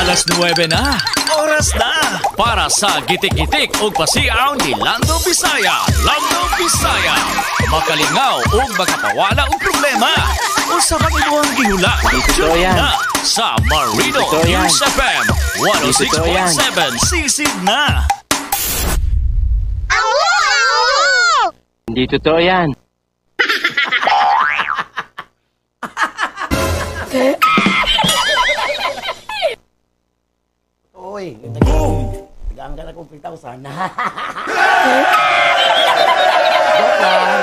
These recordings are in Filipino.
Alas 9 na. Oras na para sa gitik-gitik o pasiaw ni Lando Bisaya. Lando Bisaya. Makalingaw o makapawala o problema. O sa mag-ibuang gihula. Tune na sa Marino News FM 106.7. Sisid na. Hindi totoo yan. Uy, boom! Nag-aanggal akong 3,000. Joke lang.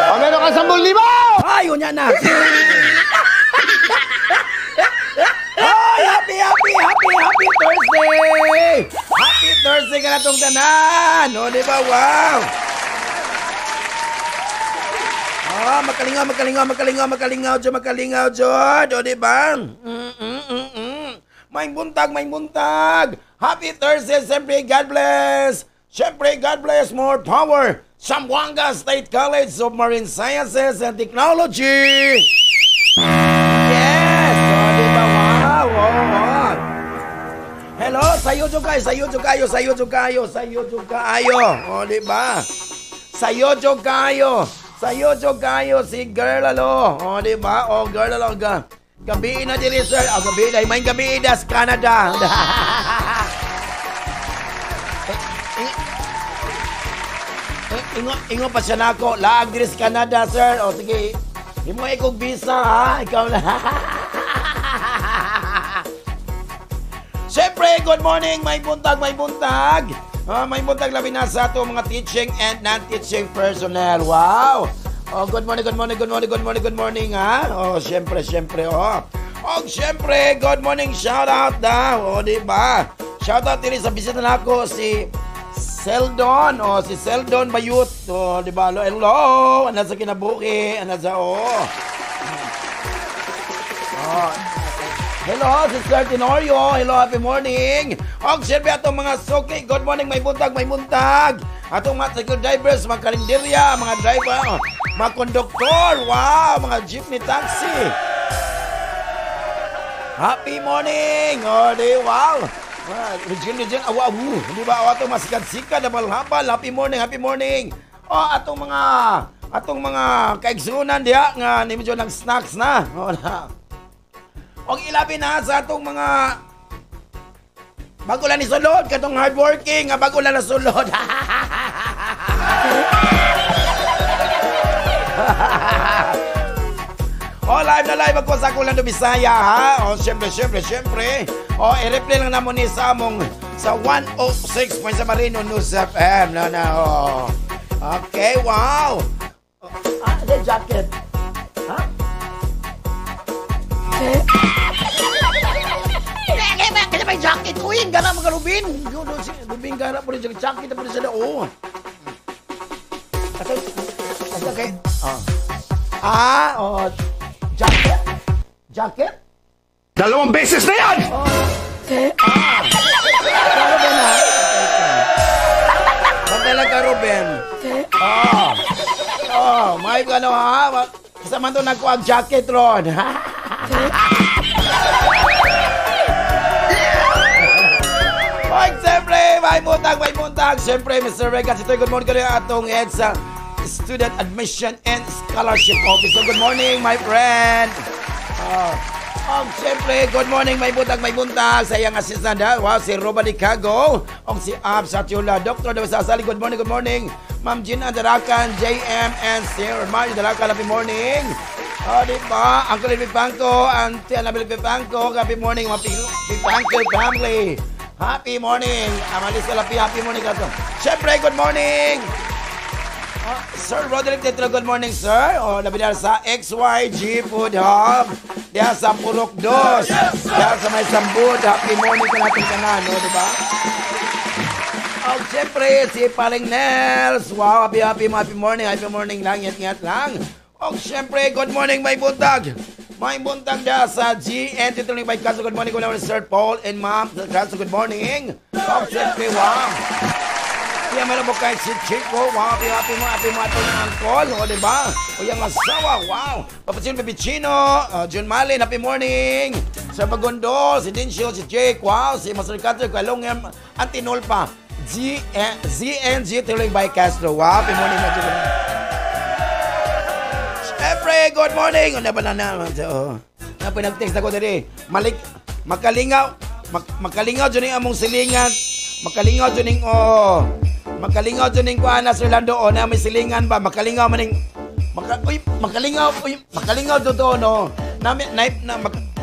O, meron ka 10,000! Ay, yun yan na. Ay, happy Thursday! Happy Thursday ka na itong tanan! O, di ba? Wow! Ah, makalingaw, Jod. O, di ba? May buntag. Happy Thursday, siyempre, God bless. Siyempre, God bless, more power. Zamboanga State College of Marine Sciences and Technology. Yes! O, diba? Wow! Hello, sayo jud kayo. O, diba? Sayo jud kayo si Girl Alo. O, diba? O, Girl Alo. Gabi na dili, sir. O, gabi na. May gabi das Canada. Ingo pa siya na ako. Laag diris Canada, sir. O, sige. Imo ikog visa, ha? Ikaw na. Siyempre, good morning. May buntag. May buntag labi na sa ato mga teaching and non-teaching personnel. Wow. Oh, good morning, ha? Oh, siyempre, oh. Oh, siyempre, good morning, shout out daw. Oh, diba? Shout out din sa bisita na ako, si Seldon. Oh, si Seldon Bayut. Oh, diba? Hello. Ano sa kinabuki? Ano sa, oh. Oh. Hello, Sister Tenorio. Hello, happy morning. Og siyempre atong mga suki. Good morning, may buntag. Atong mga security drivers, mga karinderya, mga driver, mga konduktor. Wow, mga jeepney taxi. Happy morning. Oh, di wow. Region. Di ba? O atong masikat-sikat na balhabal. Happy morning. O atong mga kaigsunan diha nga ni medyo nag snacks na. O na. Og ilabi na sa atong mga bago lang ni sulod, katong hardworking, nga bago lang na sulod. O, live na live ako sa Lando Bisaya, ha? O, siyempre. O, i-replay lang naman ni sa among sa 106.7 Marino News FM. O. Okay, wow. The jacket. Ha? Kaya may jacket ko yun. Gana mga Rubin. Rubin gana po rin siya. Jacket na po rin siya na. Oo. Okay. Jacket? 2 beses na yan! Ruben, ha? Bakit lang ka, Ruben? May gano, ha? Isa man to nagkuha jacket, Ron. Oy, siyempre, may buntag. Siyempre, Mr. Regas, ito good morning ka rin atong EDSA Student Admission and Scholarship Office. So, good morning, my friend. Siyempre, good morning, may buntag. Sa iyang assistant, wow, si Roba Licago. Si Ab Satiola. Dr. Dawasasali, good morning. Ma'am Jean Andarakan, JM, and Sir Mario Darakan, happy morning. Diba? Uncle Pipangko, Auntie Annabelle Pipangko, happy morning, mga Pipangko family. Happy morning. Amalis Kalapi, happy morning. Siyempre, good morning. Sir Roderick Tetro, good morning, sir. Nabidar sa XYG Food Hub. Diya sa Purok Dos. Diya sa may Sambud. Happy morning ka natin kanan, diba? Siyempre, si Paring Nels. Wow, happy morning. Happy morning lang, ingat lang. Siyempre, good morning, may buntag. May buntag diya sa GN. Tituloy by Kaso, good morning. Good morning, Sir Paul and Ma'am. Kaso, good morning. Siyempre, wow. Kaya meron mo kahit si Chico, wow, happy mo atong angkol, o diba? O yung asawa, wow. Papasin Pepicino, John Malin, happy morning. Sir Bagondol, si Dincio, si Jake, wow, si Master Cutter, Kalongem, Antinolpa, ZNG, Tuloy by Castro, wow, pimunin na dyan. Siyempre, good morning. Ano ba na pinag-text ako dali. Makalingaw dyan yung among silingan. Makalingaw dyan ko na Sir Lando. O na may silingan ba? Makalingaw maning. Makalingaw dyan to, no?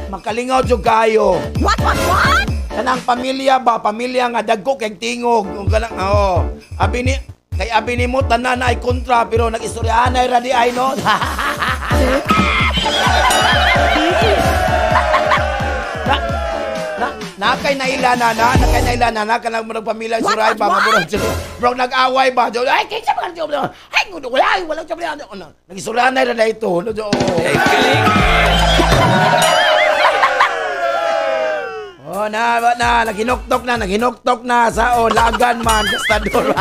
Makalingaw dyan kayo. What? Kanang pamilya ba? Pamilya nga dagko kay tingog. Kay abi ni mo tanan ay kontra pero nag-istoryahan ay radi ay no. Nakay nailana na kanang mga pamilya suray ba maburog bro nag-away ba ay kinsa ba job ay wala job na nag-istoryahan ay radi ito no. Oh naghinuktok na sa lagan man gastador.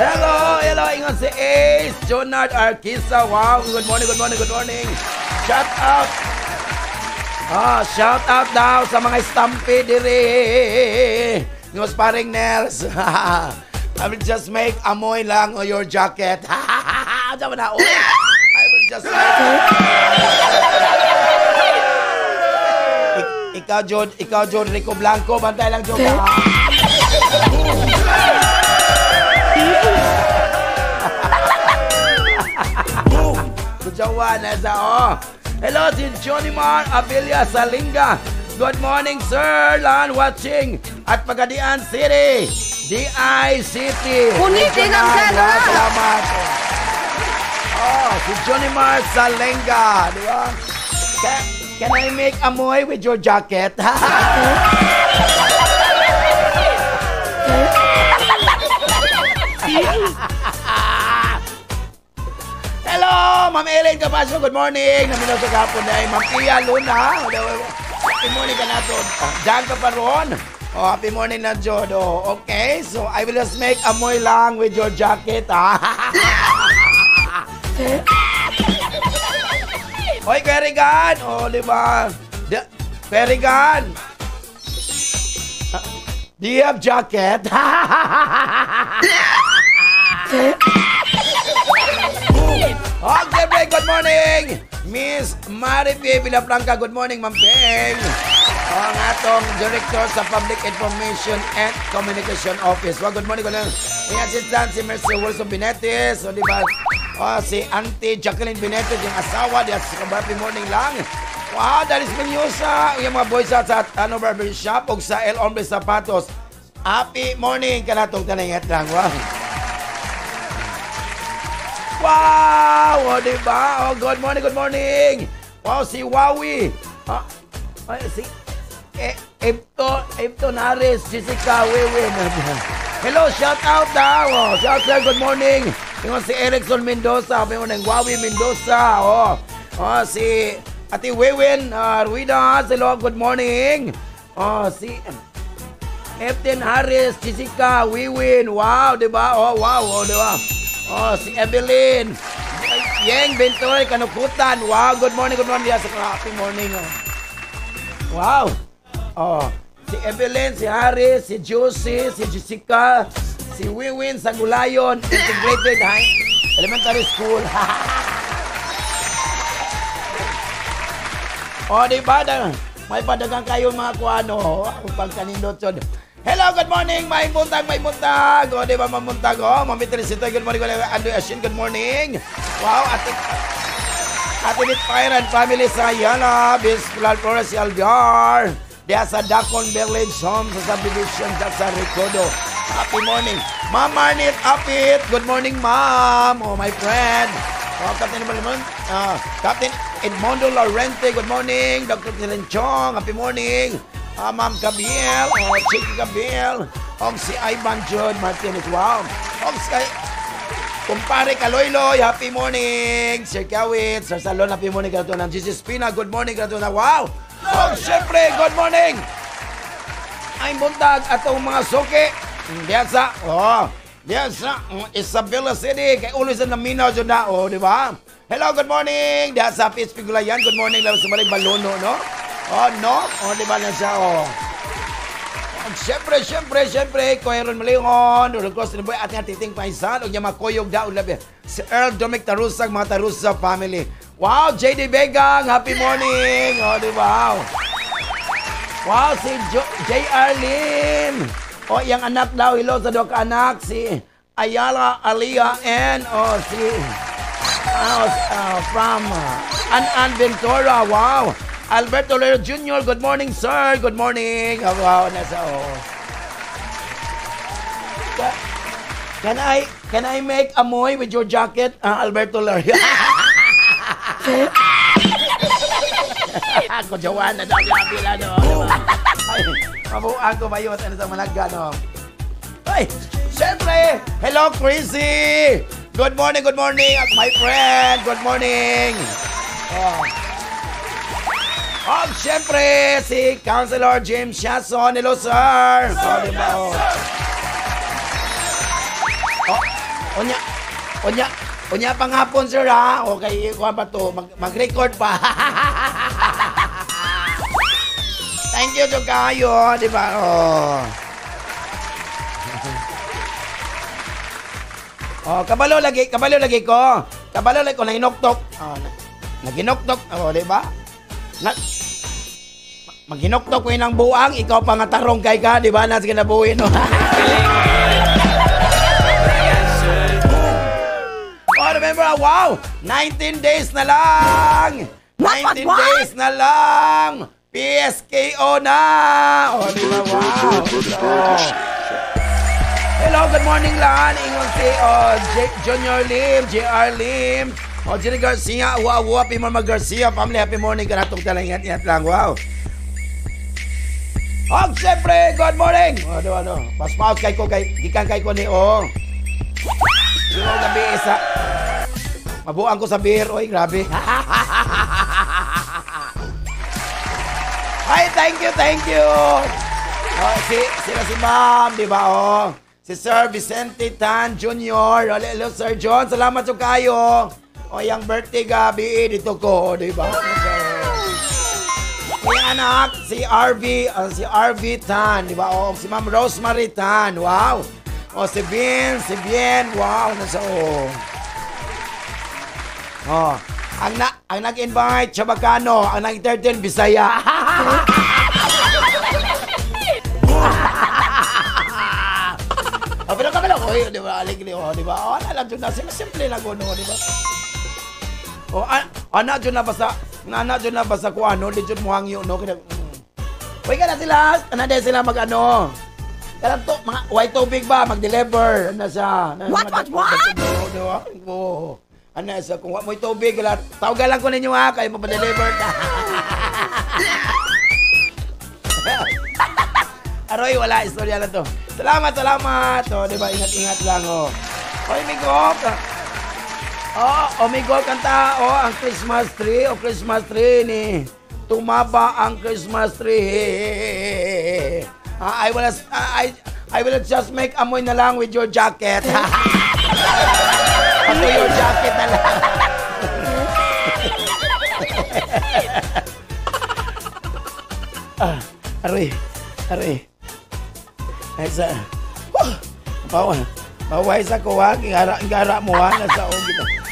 Hello, ingon si Ace, Jonard Arquisa, wow, good morning. Shout out daw sa mga stampede diri. Ngos paring Nels. I will just make amoy lang o your jacket. Diyan na, I will just make Ikaw, Jod, Rico Blanco, bantay lang, Jod. Kujawan na sa Hello, si Johnny Mar Abilia Salinga. Good morning, sir. Lan watching at Pagadian City. DI City. Punitin ang sana. Salamat. Si Johnny Mar Salinga. Di ba? Can I make amoy with your jacket? Hello, Ma'am Ellen Capasio. Good morning. Naminaw sa kapon na Ma'am Pia Luna. Happy morning ka na to. Diyan ka pa ron. Happy morning na, Jodo. Okay, so I will just make amoy lang with your jacket. Hoy, Kerigan. Di ba? Kerigan. Do you have jacket? Okay, good morning. Miss Marife Villafranca. Good morning, Ma'am Peng. Ang atong Director sa Public Information and Communication Office. Good morning. Yung assistant si Mercy Wilson Binetes. So, di ba? Si Auntie Jacqueline Binetes, yung asawa. Happy morning lang. Wow, that is Menyosa. Yung mga boys sa barber shop o sa El Hombre Zapatos. Happy morning ka na itong talingat lang. Wow! Diba? Good morning. Wow, si Wawi. Si Epto Nares, Jessica Wewe. Hello, shout out daw. Shout out, good morning. Yung si Erickson Mendoza. May unang Wawi Mendoza. Si Ate Wewen Ruida. Hello, good morning. Si Epten Harris, Jessica Wewin. Wow, diba? Wow, diba? Si Evelyn. Yeng Bentoy Kanukutan. Wow, good morning. Happy morning. Wow. Si Evelyn, si Harris, si Josie, si Jessica, si Wiwin Sagulayon, Integrated Elementary School. Diba? May padagang kayo mga kuano. Pag kanindot yun. Hello, good morning, may buntag. Di ba mamuntag? Mamitricito, good morning. Andoy Ashin, good morning. Wow, Ate Bit Fire and family sa Yana, Bispulal Flores, Algar. Diya sa Dacon Village Home sa subdivision sa Ricodo. Happy morning. Ma'am Marnit Apit, good morning, ma'am. My friend. Captain Edmondo Lorente, good morning. Dr. Tilen Chong, happy morning. Ma'am Gabriel, Chicky Gabriel, si Ivan John Martinez, wow. Si kumpare Kaloyloy, happy morning. Sir Kawit, Sir Salon, happy morning. Grato ng Jesus Pina, good morning. Grato na, wow. Siyempre, good morning. Ay buntag atong mga suki. Diyan sa Isabela City, kay ulo sa naminaw dyan na, di ba? Hello, good morning. Diha sa Pispigulayan. Good morning lang sa Malay Balono, no? Oh, no? Oh, di ba na siya, oh. Siyempre, Kuya Ron Malingon, Urugos ni Boy, at nga titing paisan, o niya makuyog daw labi. Si Earl Dominic Tarusag, mga Tarusa family. Wow, JD Begang, happy morning. Oh, di ba? Wow, si J.R. Lim. O, yung anak daw, hello sa dok anak, si Ayala Alia and si from An Ventura. Wow. Alberto Lero Jr., good morning, sir. Good morning. Oh, wow, nasa Can I make amoy with your jacket, Alberto Lero? Ako, jawan na daw bila, no? Mabuang ko ba yun? Ano sa managga, no? Ay, syempre, hello, Chrissy. Good morning, my friend. Good morning. Oh, syempre, si Councilor James Shason. Hello, sir. Diba, Unya panghapon, sir, ha? Okay, kuha ba to? Mag-record pa. Thank you, Jogayo. Diba, kabalo lagi ko. Kabalo lagi ko, naginoktok. Naginoktok. Diba? Maghinoktok ko ng buang, ikaw pa nga tarong kay ka, di ba? Nas kinabuhin, no? Remember, wow! 19 days na lang! 19 days na lang! PSKO na! Di ba? Wow! Hello, good morning lang! Ingon si Junior Lim, JR Lim, Jenny Garcia, wow, Pimama Garcia, family, happy morning, kanatong talang ingat lang, wow. Siyempre, good morning! Pas-paus kay ko, gikan kay ko ni, Yung gabi isa. Mabuang ko sa beer, grabe. Ay, thank you. Sila si ma'am, di ba, Si Sir Vicente Tan Jr. Hello, Sir John, salamat so kayo. Yung birthday gabi, dito ko, di ba? Yung anak, si RV Tan, di ba? Si Ma'am Rosemary Tan, wow. Si Bien, wow, nasa ang nag-invite, Chabacano, ang nag-entertain, Bisaya. Pero kabalo ko, di ba? Aligli, di ba? Alam dyan na, simple lang ko, di ba? Anak dyan na basa ko, di dyan mo hangyo, no? Uy, ka na sila, sila mag-ano. Kalang to, mga white tubig ba, mag-deliver. Ano siya? What? Ano siya, kung mo'y tubig, tawagan lang ko ninyo ha, kayo mapadeliver ka. Aroy, wala, istorya na to. Salamat. Diba, ingat lang, Migo, kanta, ang Christmas tree ni. Tumaba ang Christmas tree. I will just make amoy na lang with your jacket. Ako your jacket na lang. Aray. Ay sa. Baway sa ko ha. Ingara mo ha. Nasa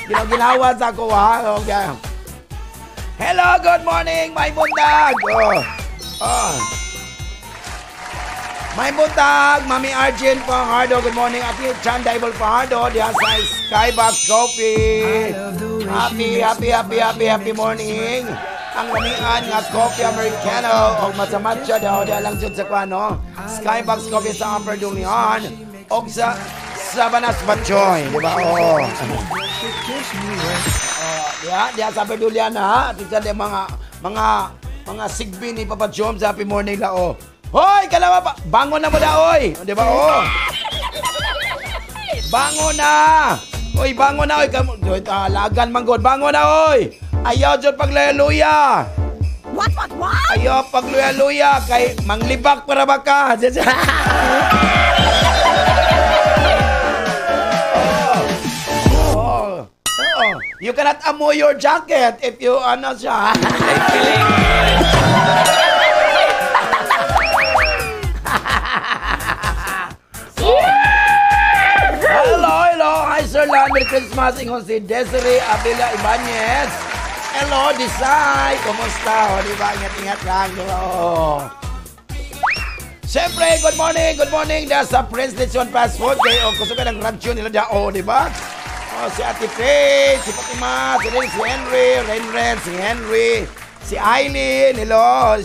ginawa sa ko ha. Okay. Hello, good morning, my bundag. May buntag, Mami Arjen Pahardo, good morning. At yung Chan Daibol Pahardo, diyan sa Skybox Coffee. Happy morning. Ang lamian nga coffee Americano, o matcha daw, diyan lang dyan sa kwano. Skybox Coffee sa Upper Dulian, o sa Sabanas Batchoy, di ba? Diyan sa Upper Dulian, ha? At diyan mga sigbi ni Papa Jom sa happy morning la, Hoy, kalawa pa. Bangon na mo da, oy. Di ba, Bangon na. Oy, bangon na, oy. Lagan manggod. Bangon na, oy. Ayaw dyan pagluya-luya. What? Ayaw pagluya-luya. Kay manglibak para ba ka? You cannot amoy your jacket if you, ano siya. Hello. Hi, Sir Lan. Merry Christmas. Ingon si Desiree Abela Ibanez. Hello, Desai. Kumusta? O, diba? Ingat-ingat lang. Oh. Siyempre, good morning. Dahil sa Prince Lechon Fast Food. Kaya, gusto ka ng rancho nila dyan. O, diba? O, si Ate Faye, si Fatima, si Henry, si Henry, si Eileen, hello.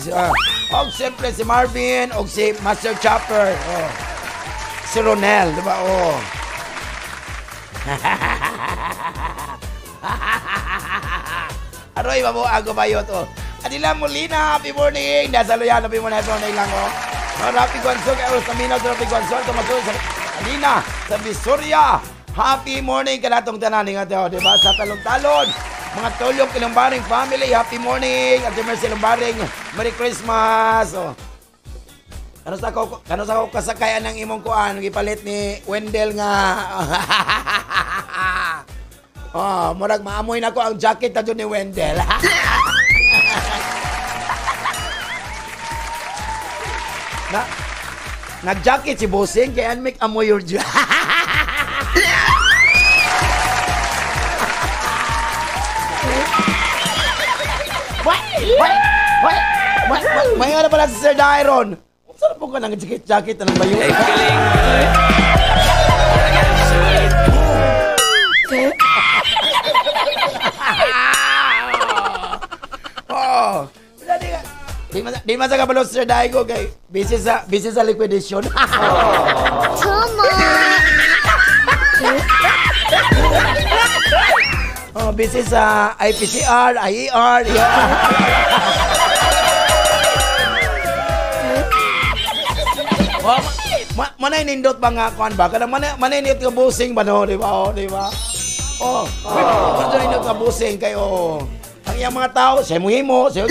O, siyempre, si Marvin, o si Master Chopper. O. Si Ronel, diba? O. Aroy, mabuago ba yun to? Adila Molina, happy morning. Nasa Luyan, happy morning lang, o. Rapi Guansol, kay Oros Camino, Rapi Guansol, tumatulog sa Alina, sa Visoria. Happy morning ka natong tanan nga to, diba? Sa talon-talon, mga tulong Kilumbaring family, happy morning. At Mercy Lumbaring, Merry Christmas. Oh. Kano sa ko kasakayan ng imong kuan, gipalit ni Wendell nga. Oh, murag maamoy na ko ang jacket na doon ni Wendell. Nag-jacket si Bossing, kaya make amoy your jacket. May ano pala si Sir Dairon. Saan po ka ng jacket na ng bayo? Oh, di masa ka pala Sir Daigo kay busy sa liquidation. Tama. Oh, busy sa IPCR, IER. Oh, manay nindot ba nga kuan ba? Kada manay nindot ka busing ba no, di ba? Oh, di ba? Oh, manay nindot ka busing kayo. Ang iyang mga tao, siya muhimo, siya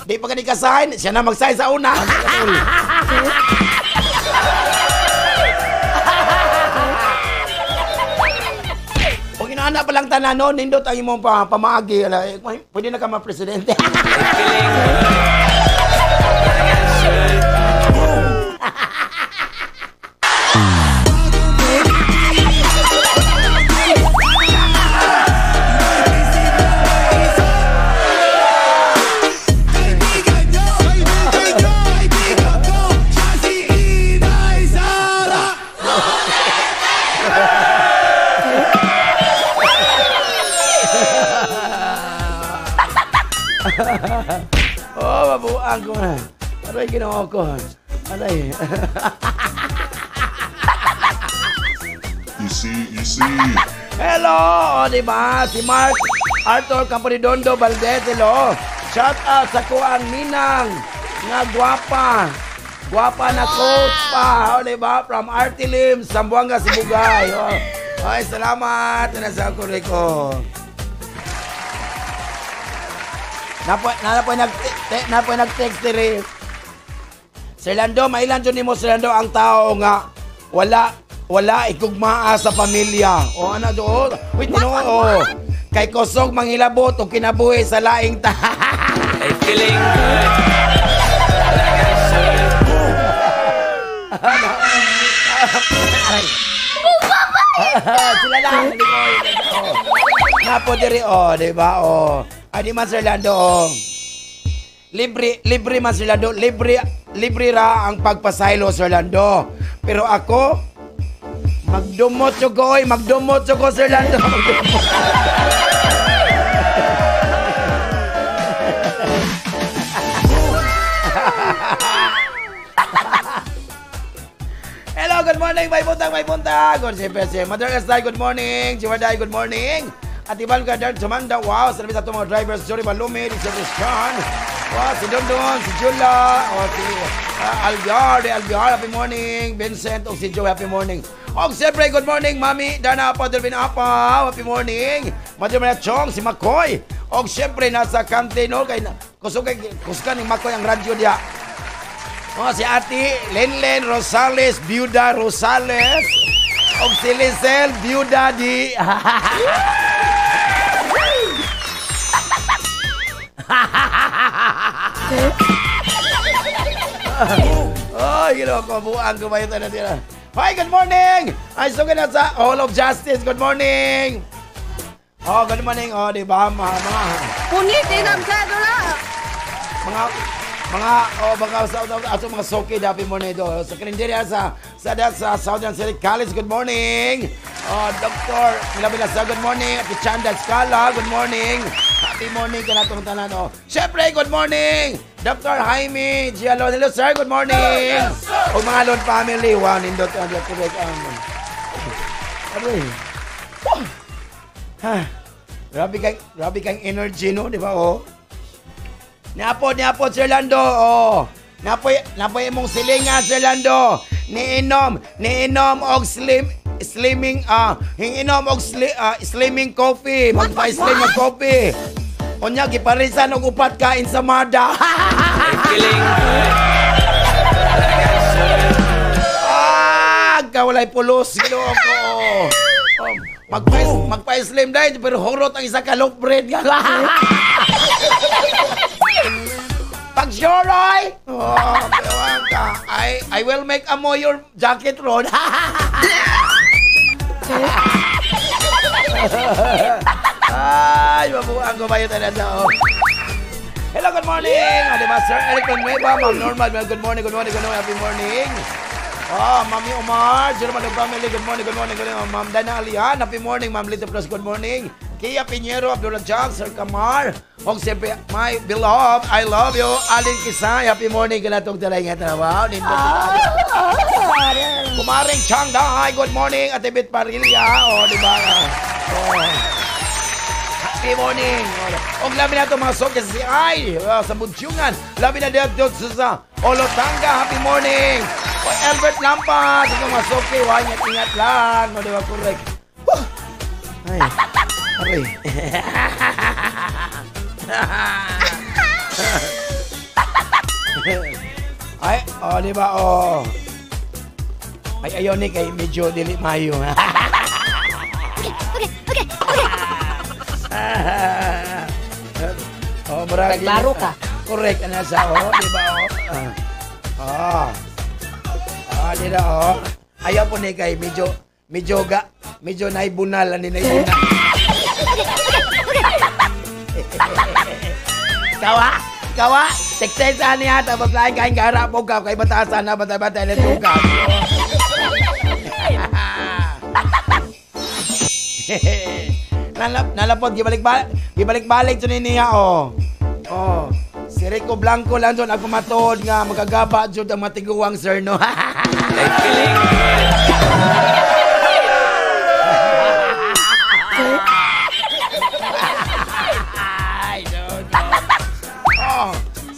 Di pa ka di kasahin, siya na magsahin sa una. Kung inaana pa lang tanan no, nindot ang imong pamaagi. Pwede na ka ma-presidente. Oh, mabuang ko na. Aray, ginawa ko. Aray. You see. Hello! O, diba? Si Mark Arthur Camporidondo Valdez, hello. Shout out sa kuang ninang nga gwapa. Gwapa na coach pa. O, diba? From Artilim, Sambuanga, Sibugay. O. Ay, salamat. Nasa kuri ko. Napoy nag-text diri. Sir Lando, mailan dyan ni mo Sir Lando ang tao nga wala ikugmaa sa pamilya. O ano doon? Wait, o. Kay kusog manghilabot o kinabuhi sa laing ta. Ay, feeling good. Sila lang. Napo diri, o. Diba, o. Ay, di man Sir Lando, o. Libre man Sir Lando. Libre ra ang pagpasaylo Sir Lando. Pero ako, magdumot ko Sir Lando. Hello, good morning, may buntag. Mother Estay, good morning. Jiwaday, good morning. At ibang kadar Samanda, wow, salamat sa itong mga drivers. Jory Balumi, si Christian. Wow, si Dondon, si Jula, o si Alviar, happy morning. Vincent, o si Joe, happy morning. O siyempre, good morning, Mami Dana Padelvin Apa, happy morning. Mother Maria Chong, si Makoy. O siyempre, nasa Cantino, kuskan ni Makoy ang radyo diya. O si Ate Lenlen Rosales, Biuda Rosales. Og si Lisel, view daddy. Oh, buang ko ba ito na sila. Hi, good morning! Ay, so na sa Hall of Justice. Good morning! Oh, good morning. Oh, di ba? Mga Punit, inamsado na. mga soke dapi mo na ito. Sa karinderya sa Southern City College, good morning. Oh, Dr. Milabilasa, good morning. At Chanda Scala, good morning. Happy morning ka na itong tanan. Oh. Siyempre, good morning. Dr. Jaime Giallo. Hello, sir. Good morning. O mga Lord family. Wow, nindot. Aray. Grabe kang energy, no? Di ba, oh? Niapod, Sir Lando. Oh. Napoy mong silingan, Sir Lando. Niinom og slimming slimming coffee. Magpa-slim ng coffee. Unya giparisan og upat kain sa Mada. Kiling. Walay pulos Ginoo ko. Magpa-slim dahil pero horot ang isa ka loaf bread. Pag Roy! Oh, ka. I will make a mo your jacket ron. Ay, mabuang ko ba yun na daw? Hello, good morning! Diba, Sir Eric Nueva, Ma'am Normal, good morning, happy morning. Oh, Mami Omar, German family, good morning. Ma'am Dana Alian, happy morning. Ma'am Lito Plus, good morning. Kia Pinheiro, Abdullah Jack, Sir Kamar, og siyempre, my beloved, I love you, Alin Kisay, happy morning. Ganatong talay nga trabaho. Kumaring Chang Dahay, good morning. Ate Bit Parilla, di ba? Happy morning. Og labi na ito mga sokya si Ay, sa Bunsyungan. Labi na dito sa Olotanga, happy morning. O Albert Lampa, dito mga sokya, ingat lang. Di ba, correct? Ay. Aray. Ay, di ba, Ay, ayaw ni kay medyo dili mayo. Marami. Naglaro ka. Correct, ano sa, di ba, di ba, ayaw po ni kay medyo naibunal, naibunal. Kawa, tektesan niya, tapos lain kain gara po ka, kay batasan na, batay-batay na tuka. Nalapot, gibalik-balik ito niya, si Rico Blanco lang doon, ako matod nga, magagaba doon ang matiguang, sir, no? Kiling.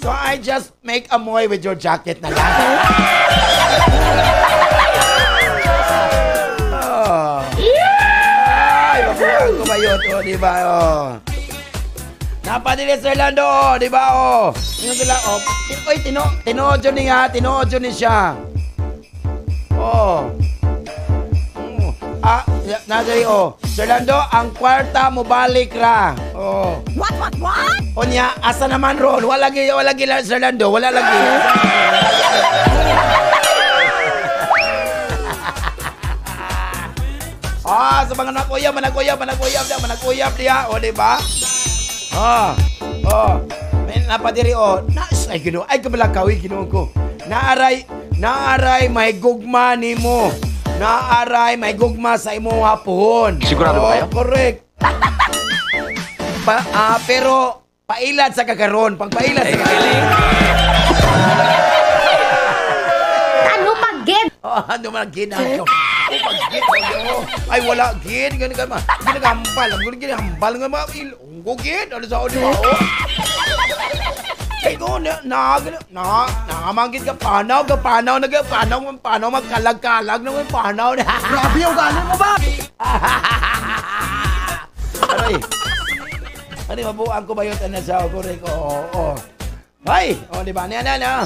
So I just make amoy with your jacket na lang. Ay, mabuhay ko ba yun? Di ba? Napadili Sir Lando, di ba? Yung sila, uy, tinood yun niya, siya. Nadali, Sir Lando, ang kwarta mo balik ra. What? O niya, asa naman ron? Wala lagi lang, Sir Lando. Wala lagi. Sa mga manakuyab diya. O, diba? May napadiri, ay, Ginoo. Ay, kabalakawi, Ginoo ko. Naaray, may gugma ni mo. Naaray, may gugma sa imo hapon. Sigurado ba kayo? Correct. Pero pailad sa kakaron, pagpailad sa kakaron. Ano pag-gid? Ano mag-gid ako? Ay, wala gid. Ginagambal nga mga ilonggo gid. Ano sa di ba? Ay, nakamangkit ka panaw, magkalag-kalag naman panaw. Grabe yung galing mo ba? Aray, mabuang ko ba yun? Ano sa correct? Ay, di ba? Manaygo.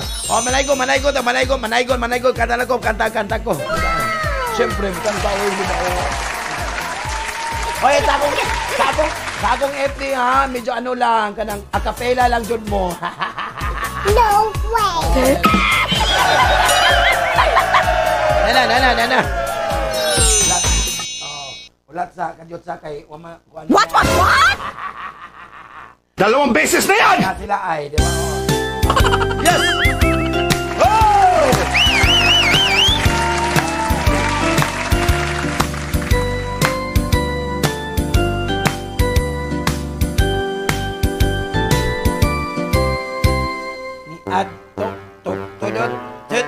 Kanta ko. Siyempre, kang tao, di ba? Oye, sakong FD ha, medyo ano lang, kanang acapella lang dyan mo. No way! Nana. Ulat sa, kadyot sa kay, What? Dalawang beses na yan! Kaya sila ay, di ba? Yes! Oh! Ni atong tutudot, tut.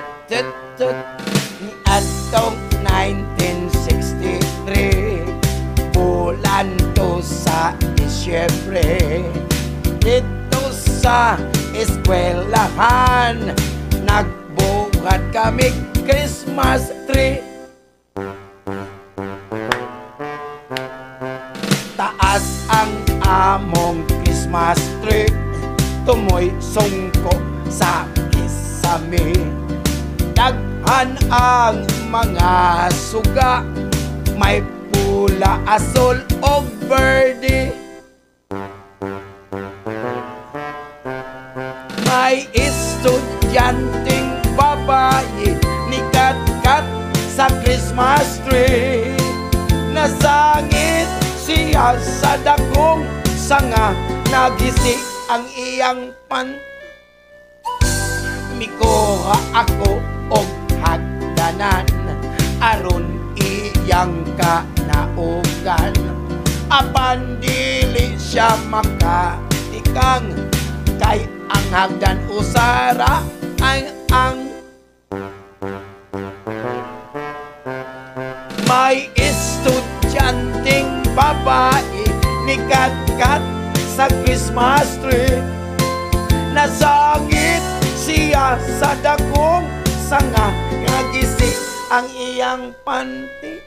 Ni atong 1963, bulan to sa Disyembre. Dito sa eskwelahan, nagbuhat kami Christmas tree. Taas ang among Christmas tree, tumoy sungko sa kisame. Daghan ang mga suga, may pula, asol o verde. May estudyanteng babae ni Kat sa Christmas tree. Nasangit siya sa dakong sanga, nagisi ang iyang pan. Mikuha ako og hagdanan, aron iyang kanaugan. Apan dili siya makatikang, kay ang hagdan usara ang may estudyanteng babae ni Kat sa Christmas tree. Nasangit siya sa dakong sanga, nagisi ang iyang panty.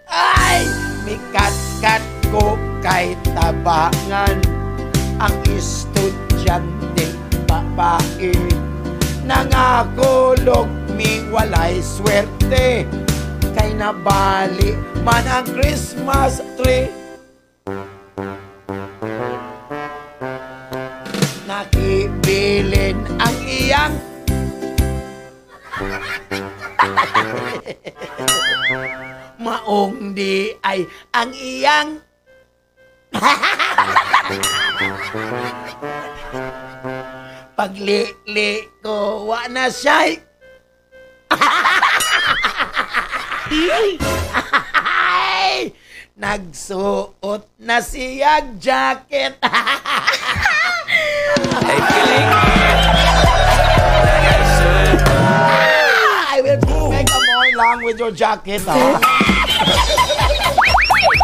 Ay! Mikat-kat ko kay tabangan ang estudyanteng babae. Nangakulog mi walay swerte, kay nabali man ang Christmas tree. Nakibilin ang iyang maong di ay ang iyang paglili ko wa na siya'y nagsuot na siyang jacket. Ay, kilig. I will make a more lang with your jacket, ha?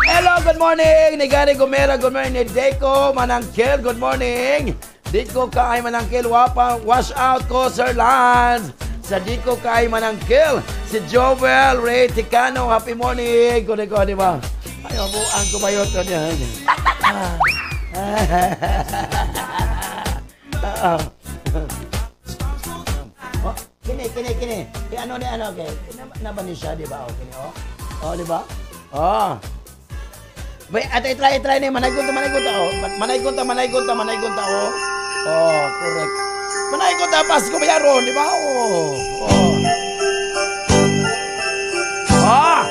Hello, good morning. Ni Gary Gomera, good morning. Ni Deco Manangkel, good morning. Dito kay Manangkel, wapang wash out ko, Sir Lance. Sa dito kay Manangkel, si Joel Ray Ticano, happy morning. Kone ko, di ba? Ay, mabuang ko ba yun? Kini. Ano, okay. Naban niya siya, di ba? Okay, oh, di ba? Oh. Ate, try na. Manay gunta, oh. Manay gunta, oh. Oh, correct. Manay gunta, Pasko ba yaron, di ba? Oh. Ah!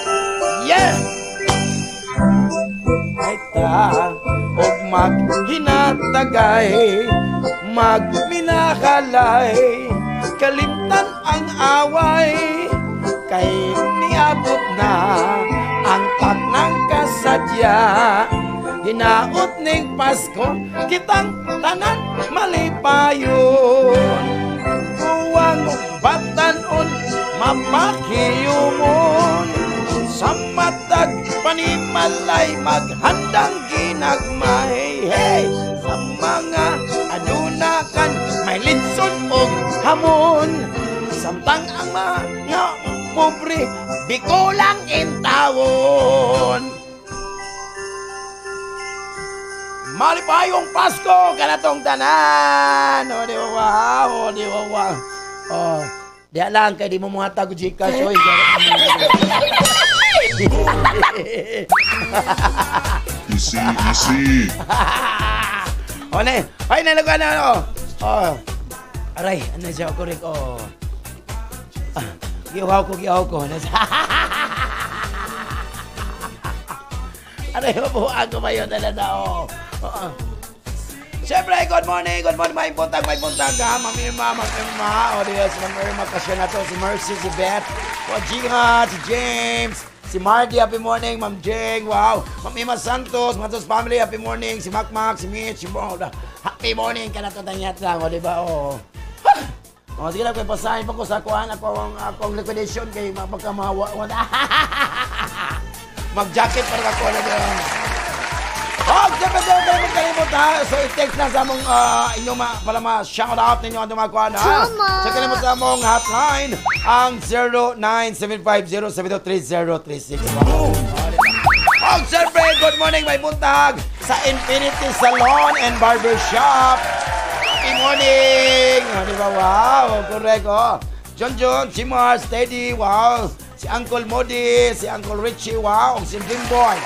Yeah! Ay ta, og maghinatagay, magminakalay, kalimtan ang away, kay niabot na ang tagnang kasadya. Hinaot ning Pasko, kitang tanan malipayon. Huwag batanon, mapakiyumon, sa matag panimalay, maghandang ginagmay. Hey! Sa mga adunakan, may litson o hamon, samtang ang mga pobre, bikulang intawon. Malipayong Pasko, kanatong tanan. O, di ba? Oh, di lang, kaya di mo mga tago Gcash. Easy. O, ne. Ay, nalaga na, ano. Oh. Aray, ano siya, correct, oh. Giyaw ko. Aray, mabuhaan ko ba yun talaga, oh. Siyempre, good morning, may buntag ha, Ma'am Irma, o Diyos, Ma'am Irma, kasya na to, si Mercy, si Beth, o Jinga, si James, si Marty, happy morning, Ma'am Jeng, wow, Ma'am Irma Santos family, happy morning, si Macmac, si Mitch, si Bro, happy morning, ka na to tanyat lang, o diba, o. O, sige lang, pasahin pa ko sa kuhan, akong liquidation, kay magkamawa, mag-jacket para ako na dyan. Oh, siyempre kayo magkalimot ha. So, i-text lang sa among inyong para ma-shout out ninyo ang tumakuha na ha. So, kalimot sa among hotline ang 0975-072-3036. Oh, siyempre, good morning, may buntag sa Infinity Salon and Barbershop. Happy morning! Diba, wow, correct, oh. John, si Mars, Teddy, wow. Si Uncle Modi, si Uncle Richie, wow. Si Bimboy.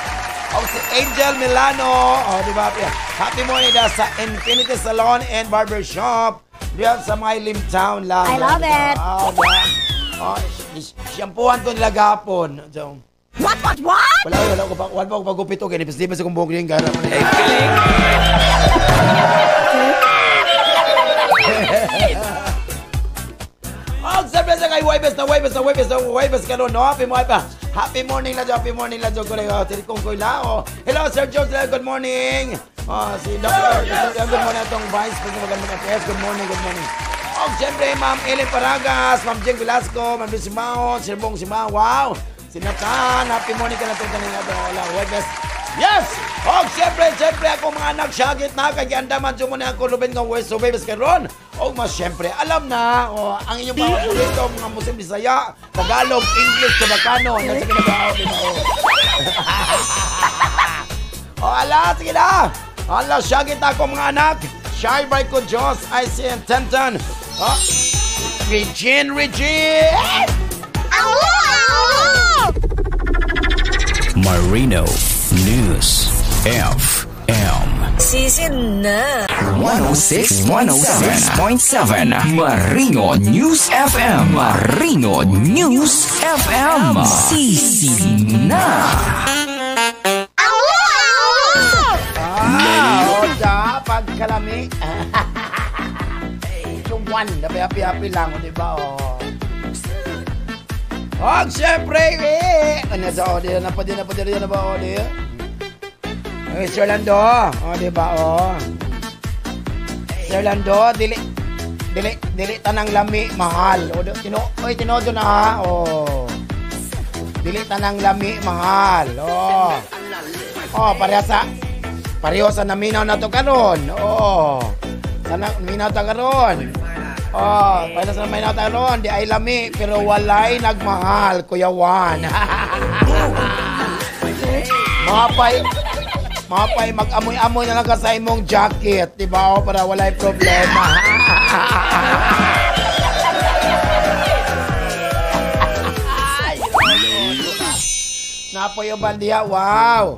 O si Angel Milano. O, diba? Happy morning na sa Infinity Salon and Barbershop. Diyan sa my Limtown lang. I love it. Shampoohan ko nila gapon. So, What? wala ko pagupit ko. Di ba sa kumbong rin gara? Oh, sabi sa kay Webes ka no? Happy morning la jo ko lang. Kung ko lang. Hello Sir George, good morning. Si Dr. Good morning atong Vice President ng FS. Good morning. Oh, siyempre Ma'am Ellen Paragas, Ma'am Jeng Velasco, Ma'am Lucy Mao, Sir Bong Simao. Wow. Si Nathan, happy morning ka na itong kanina. Webes. Yes! Oh, siyempre ako mga anak syagit na kagiandaman muna ako Ruben ng West Webes karon. Oh, mas siyempre alam na ang inyong mga paborito mga Muslim Bisaya, Tagalog, English, Kabakano, nasa kinagawa din ako. Ala, sige na. Ala, syagit ako mga anak. Shy Bright ko Diyos, ICN Tenton. Regine! Marino News FM. Season na 106.7 Marino News FM. Season na pagkalami. Yung one, happy lang, di ba? Oh, siyempre, ano sa audio? Napadya na ba audio? Sir Lando, di ba, Sir Lando, dili tanang lami, mahal. Tinodo na, ha, Dili tanang lami, mahal, pareho sa naminaw na to karon, Sana minaw ta karon. Para sa may nataron, di ay lami, pero walay nagmahal, Kuya Juan. Mapay, mag-amoy-amoy na lang ka sa imong jacket, diba? Para walay problema. Napoy uban diha, wow.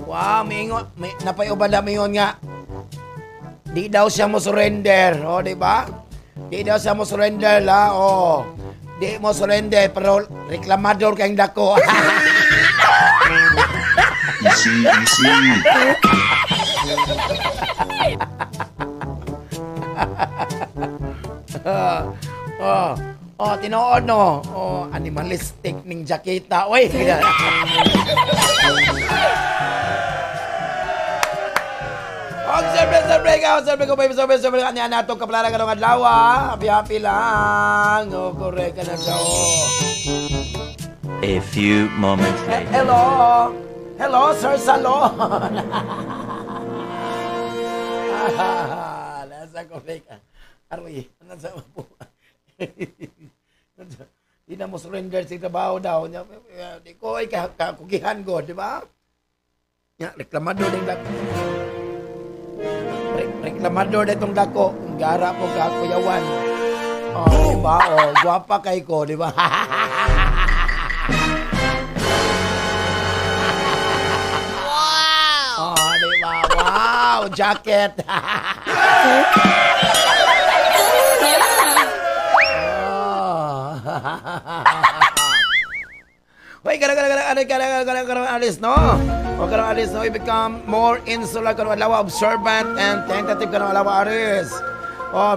Wow, napoy uban na mingon nga. Di daw siya mo surrender, di ba? Di daw siya mo surrender la, Di mo surrender, pero reklamador kayong dako. Easy. Tinood no. Animalistic ning jaketa. Oy. Siyempre ko pa siyempre kanya nato kaplara ka ng adlaw, happy lang. Correct ka na daw. A few moments later. Hello, Sir Salon. Nasa correct. Aroy, nasa po. Di na mo surrender sa trabaho daw. Di ko ay kakugihan ko, di ba? Reklamado din dako. Reklamador na itong dako. Gara po ka, Kuya Juan. Diba? Guwapa kay ko, diba? Wow, jacket. Wait, karang alis, no? O karang alis, no? You become more insular, karang alawa, observant, and tentative, karang alawa, aris. Oh,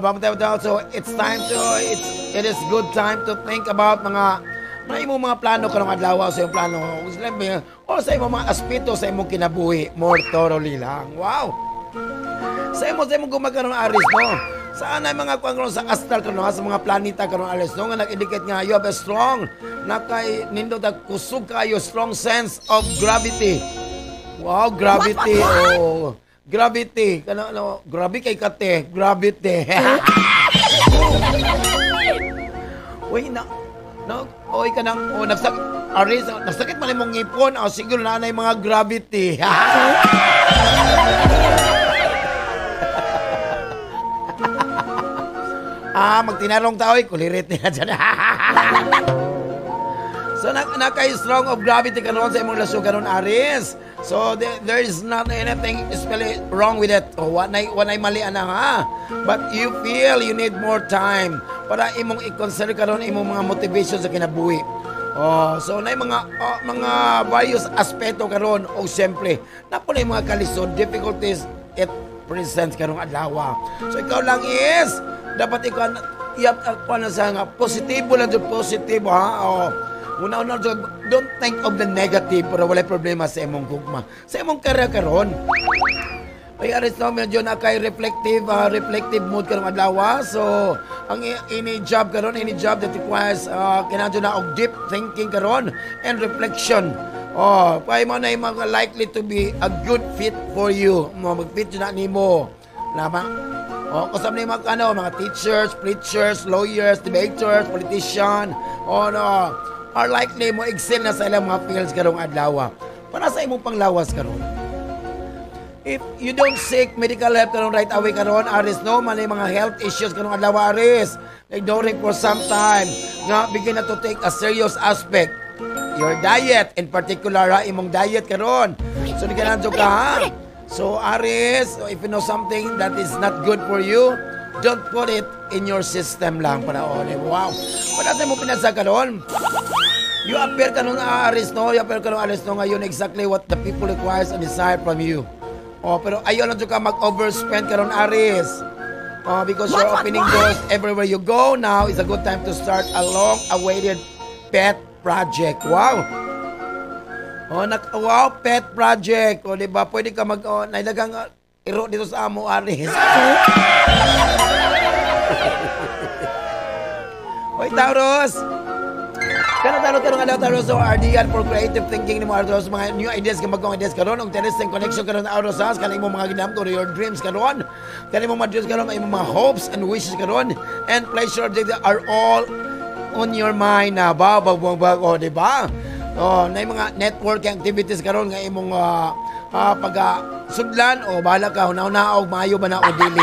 so it's time to, it is good time to think about mga imong mga plano karong adlaw sa imong plano. O sa imong mga aspeto sa imong kinabuhi, more thoroughly lang. Wow! Sa imong gumagano'n aris, no? Saan ay mga kuwan sa astral karon sa mga planeta karon alis, no? Nga nag-indicate nga you have a strong nindo kusog kayo strong sense of gravity. Wow, gravity. Oh. Gravity. Ano, grabe kay kate. Gravity. Uy, oy ka nang, nagsakit man imong ngipon, siguro na anay mga gravity. Magtinarong taoy, kulirit niya dyan. So, naka-strong of gravity karon sa imong lasyo karon aris. So, there is not anything especially wrong with it. O, wanay mali ana ha. But you feel you need more time para imong i-consider karon imong mga motivation sa kinabuhi. Oh, so na mga various aspeto karon o siyempre napulay mga kalisod, difficulties it presents karong adlaw. So ikaw lang is dapat ikaw sa nga positibo lang jud positibo ha. Oh. Una-una, don't think of the negative para walay problema sa imong gugma. Sa imong karya karon. Ay aris no medyo na kay reflective mood karong adlaw. So ang ini job that requires kinahanglan na og deep thinking karon and reflection. Oh, pay mo na mga likely to be a good fit for you. Mag-fit na nimo. Lama. Oh, kasama ni mga teachers, preachers, lawyers, debaters, politician. Oh no. Are likely mo excel na sa ilang mga fields karong adlaw. Para sa imong panglawas karon. If you don't seek medical help karon right away karon, aris no, man mga health issues karong adlaw aris. Ignoring for some time, nga begin na to take a serious aspect. Your diet, in particular imong diet karon. So di ka nandiyo ka ha. So aris, if you know something that is not good for you, don't put it in your system lang para wow. Para sa mo pinasa karon. You appear kanon aris no, ngayon exactly what the people requires and desire from you. Oh, pero ayaw lang ka mag-overspend karon aris. Oh, because you're opening doors everywhere you go now is a good time to start a long-awaited pet project. Wow. Oh, wow, pet project. O, diba? Pwede ka nailagang iro dito sa amo aris. Hoy, Taurus! Taurus, so RDN for creative thinking ni mo Taurus, mga new ideas ka magkong ideas karon, og interesting connection karon Taurus sa kanang imong mga ginamto your dreams karon, kanang imong dreams karon, imong mga hopes and wishes karon, and pleasure objects are all on your mind na o di ba? Oh, na mga networking activities karon nga imong pag-sudlan o bahala ka una og maayo ba na o dili.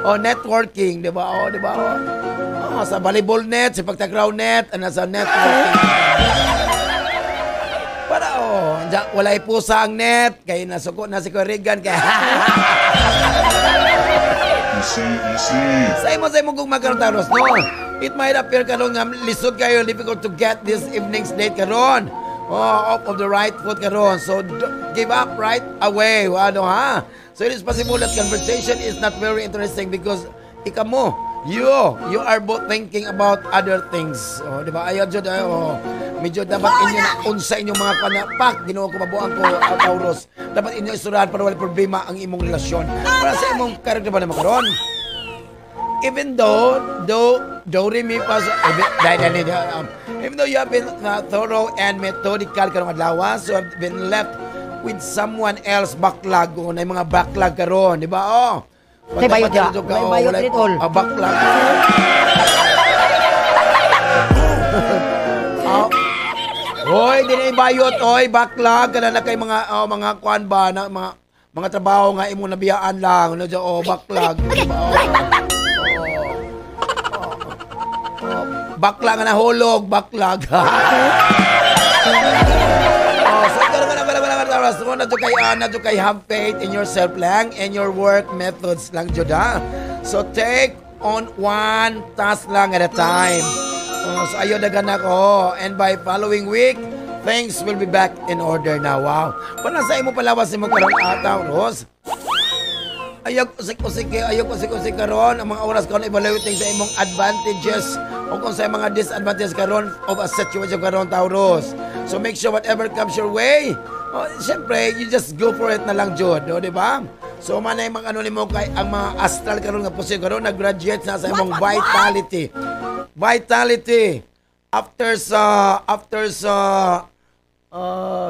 Oh, networking, di ba? Oh, di ba? Oh, sa volleyball net, sa pagtakraw net, sa networking. Para, walay pusa ang net, kaya nasuko na si Corrigan, kaya... Easy. Sa imo kung magkaroon, no? It might appear karon nga lisod kayo, difficult to get this evening's date karon. Oh, off of the right foot karon. So, give up right away. Ano, ha? So, it is possible that conversation is not very interesting because you are both thinking about other things. Oh, di ba? Ayaw dyan, medyo dapat inyo na unsa inyong mga kanapak. Ginoo ko mabuang ko, Taurus. Dapat inyo isurahan para wala problema ang imong relasyon. Para sa imong karakter ba naman karon? Even though you have been thorough and methodical karong adlaw, so have been left with someone else backlog o na mga backlog karon, di ba? Oh. May bayot ya. May bayot dito. Backlog. Hoy, di na bayot, oy, backlog kana na kay mga kuan ba na mga trabaho nga imo nabiyaan lang, no, backlog, di ba? Backlog na hulog, backlog. So na kay have faith in yourself lang and your work methods lang jud ha. So take on one task lang at a time. So ayo dagan ako, and by following week things will be back in order na. Wow. Para sa imo palawas mo karon ataw, Ros. Ayaw kusik karon ang mga oras karon evaluating sa imong advantages o kung sa mga disadvantages karon of a situation karon, Taurus. So make sure whatever comes your way, siyempre, you just go for it na lang, Jod, di ba? So manay mga ano nimo kay ang mga astral karon nga posisyon karon nag-graduate na sa imong vitality. Vitality after sa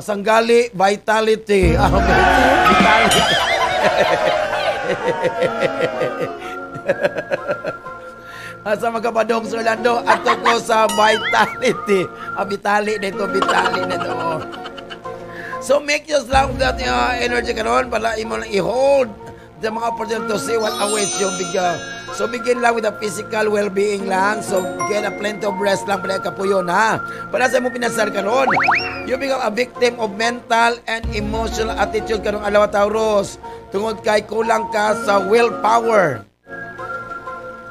sanggali vitality. Vitality. Asa magkapadong Sir Orlando ato ko sa vitality. Vitali nito. So make yourself that energy karon para imo lang i-hold the mga opportunity to see what awaits you. So begin lang with the physical well-being lang. So get a plenty of rest lang para kapuyo na. Para sa mo pinasar karon, you become a victim of mental and emotional attitude karong adlaw, Taurus. Tungod kay kulang ka sa willpower.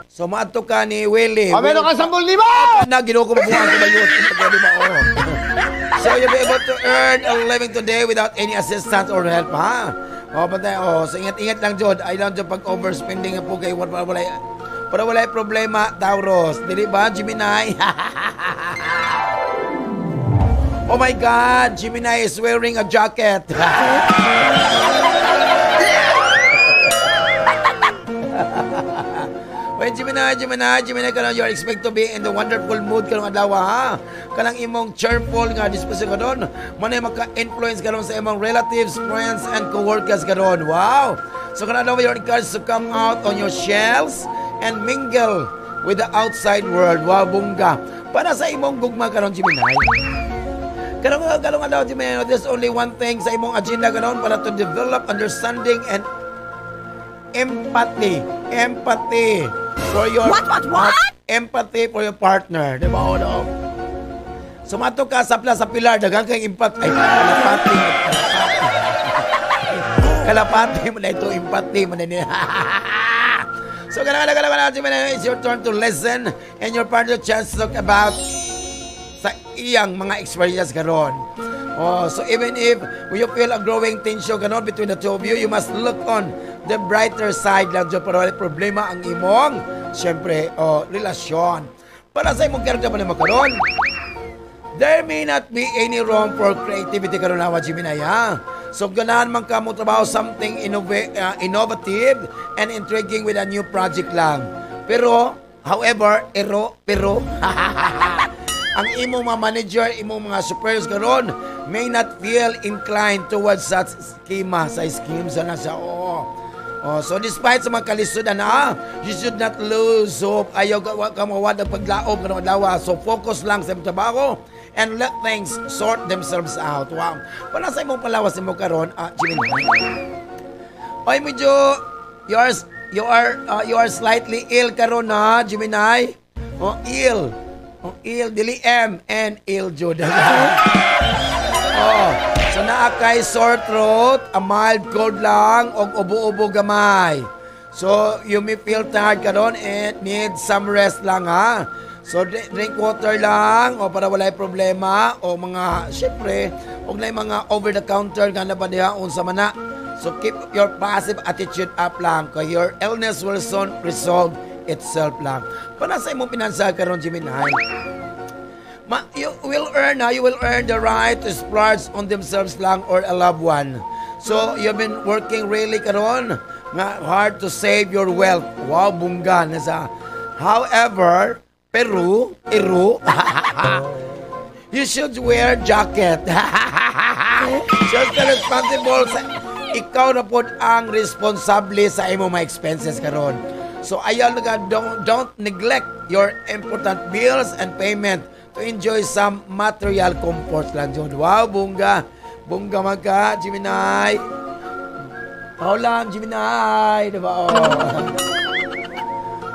So maadto ka ni Willie. Meron ka 10,000! Na ginuko mo buwan ko ba yun? So you'll be able to earn a living today without any assistance or help, ha? So ingat-ingat lang, Jod. Ay lang, Jod, pag overspending po kayo para wala problema, Taurus. Dili ba, Gemini? Oh my God, Gemini is wearing a jacket. When Gemini, karon you are expect to be in the wonderful mood karong adlaw, ha? Kanang imong cheerful nga disposition karon, manay maka-influence karon sa imong relatives, friends, and co-workers karon. Wow! So kanang adlaw, you're encouraged to come out on your shells and mingle with the outside world. Wow, bungga. Para sa imong gugma karon, Gemini. Karong adlaw, Gemini, there's only one thing sa imong agenda karon para to develop understanding and empathy for your empathy for your partner, di ba? Sumato ka sa pilar dagang kay empathy. Kalapati mo na ito, empathy mo na niya. So kanang it's your turn to listen and your partner chance to talk about sa iyang mga experience karon. So even if you feel a growing tension karon between the two of you must look on the brighter side lang dyan para wala problema ang imong, siyempre, relasyon. Para sa imong character pa naman karon, there may not be any room for creativity karon na Gemini, ha? So ganahan man ka mo trabaho something innovative and intriguing with a new project lang. Pero, however, ang imong mga manager, imong mga superiors karon may not feel inclined towards such scheme sa nasa so despite sa mga kalisudan you should not lose hope. Ayaw ka mawad ang paglaob karong adlaw. So focus lang sa trabaho and let things sort themselves out. Wow. Para sa imong palawas mo karon, Gemini. Oy medyo you are slightly ill karon na, Gemini. Ill dili M and ill jud. So naakay sore throat, a mild cold lang, o ubo-ubo gamay. So you may feel tired karon and need some rest lang, ha? So drink water lang, o para walay problema, o mga, syempre, og na mga over-the-counter nga na ba diha, unsa man na. So keep your positive attitude up lang, kaya your illness will soon resolve itself lang. Para sa imong pinansa karon, Gemini, you will earn the right to splurge on themselves lang or a loved one. So you've been working really karon nga hard to save your wealth. Wow, bungga na sa. However, you should wear jacket. Just responsible sa ikaw na pod ang responsable sa imo mga expenses karon. So ayaw nga don't neglect your important bills and payment to enjoy some material comfort lang dyan. Wow, bungga. Bungga magka, Gemini. Paulam, Gemini. Diba?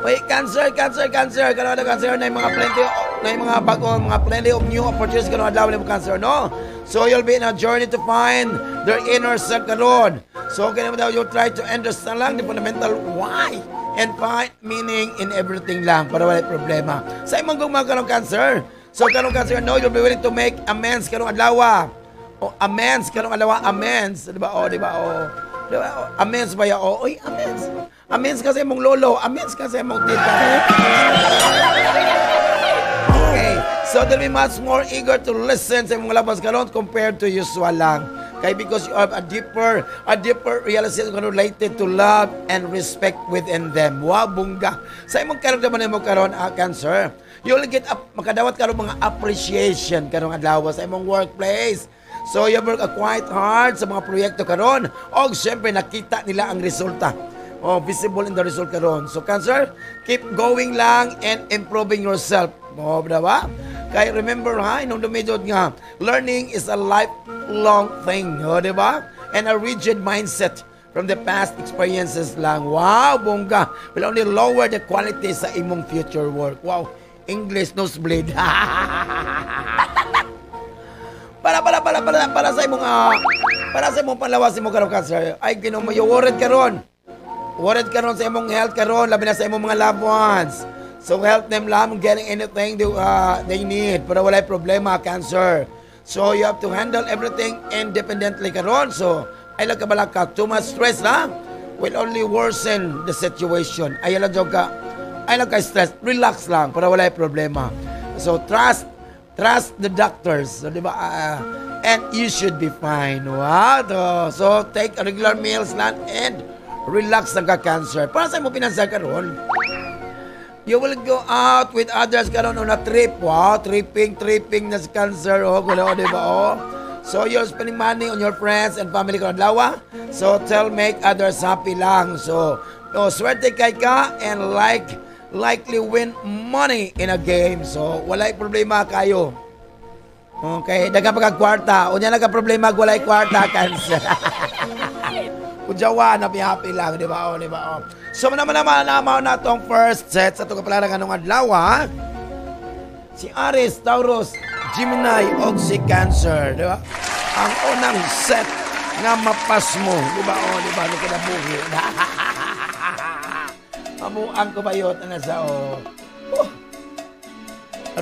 Wait, cancer. Kano na cancer na yung mga plenty na yung mga bagong, mga plenty of new opportunities karon adlaw ni Cancer, no? So you'll be in a journey to find their inner self karon. So kaya daw you try to understand lang the fundamental why and find meaning in everything lang para wala problema. Sa imong gugma karon Cancer. So karon Cancer, no, you'll be willing to make amends karon adlaw. O amends karon adlaw, amends, di ba? O di ba? O di ba? Amends ba ya? O oy, amends. Amends kasi mong lolo, amends kasi mong tita. Okay, so they'll be much more eager to listen sa mga labas karon compared to usual lang. Kaya because you have a deeper realization related to love and respect within them. Wow, bungga. Sa imong karamdaman mo karon, Cancer, you'll get makadawat karon mga appreciation karon adlaw sa imong workplace. So you work quite hard sa mga proyekto karon og syempre nakita nila ang resulta. Oh, visible in the result karon. So Cancer, keep going lang and improving yourself. Mo ba? Kaya remember ha, inong dumidod nga, learning is a lifelong thing, di ba? And a rigid mindset from the past experiences lang. Wow, bongga. Will only lower the quality sa imong future work. Wow, English nosebleed. para sa imong panlawas mo karon Cancer. Ay ginumayo worried karon. Worried karon sa imong health karon, labi na sa imong mga loved ones. So help them lang getting anything they need para walay problema Cancer. So you have to handle everything independently karon. So ay lang kabalaka, too much stress lang will only worsen the situation. Ay lang jog ka. Ay lang ka stress, relax lang para walay problema. So trust the doctors. So di ba and you should be fine. Wow. So take regular meals lang and relax lang ka Cancer. Para sa imong pinansa karon, you will go out with others karon on a trip. Wow, tripping na si Cancer. Oh, gulo, di ba? Oh. So you're spending money on your friends and family karon adlaw. So make others happy lang. So swerte kay ka and likely win money in a game. So walay problema kayo. Okay, daga pagkwarta. Unya naga problema walay kwarta Cancer. Kujawa na happy lang, di ba? Di ba? So naman na itong first set sa itong kapalaran ng adlaw, ha? Si Aries, Taurus, Gemini, o si Cancer, di ba? Ang unang set nga mapas mo, di ba? Di ba? Ano ka na buhi? Mamuang ko ba yun? Ano sa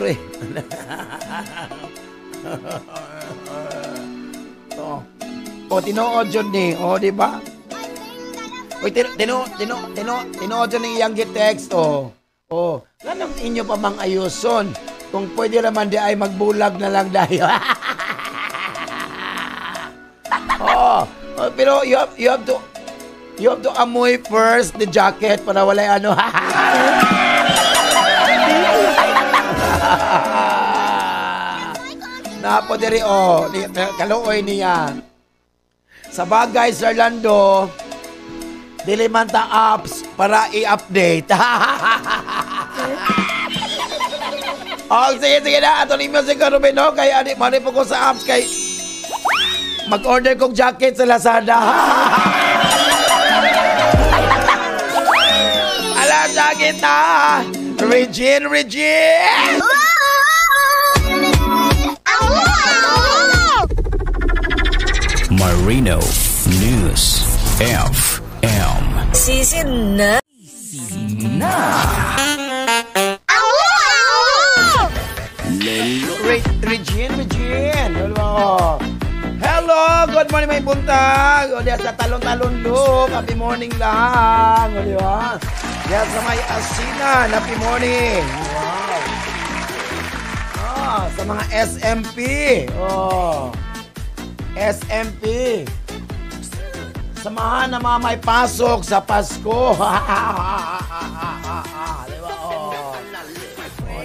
Aroy. Tinood yun ni. Di ba? Uy, tinood yun ni iyang gitext. Ganang inyo pa mang ayuson. Kung pwede naman di ay magbulag na lang dahil. Pero you have to amoy first the jacket para walay ano. Napodiri kaluoy niya. Sa bagay, Sir Lando, dilimanta apps para i-update. Sige na. Ito ni Music Ruben, no? Kaya mali po ko sa apps kay mag-order kong jacket sa Lazada. Ala, jacket na! Regine! Marino News FM. Sisin na. Regine. Hello, good morning may buntag. O diya sa talon-talon look, happy morning lang. O diba? Diya sa may asinan, happy morning. Wow. Sa mga SMP. SMP. Samahan na mga may pasok sa Pasko. Diba?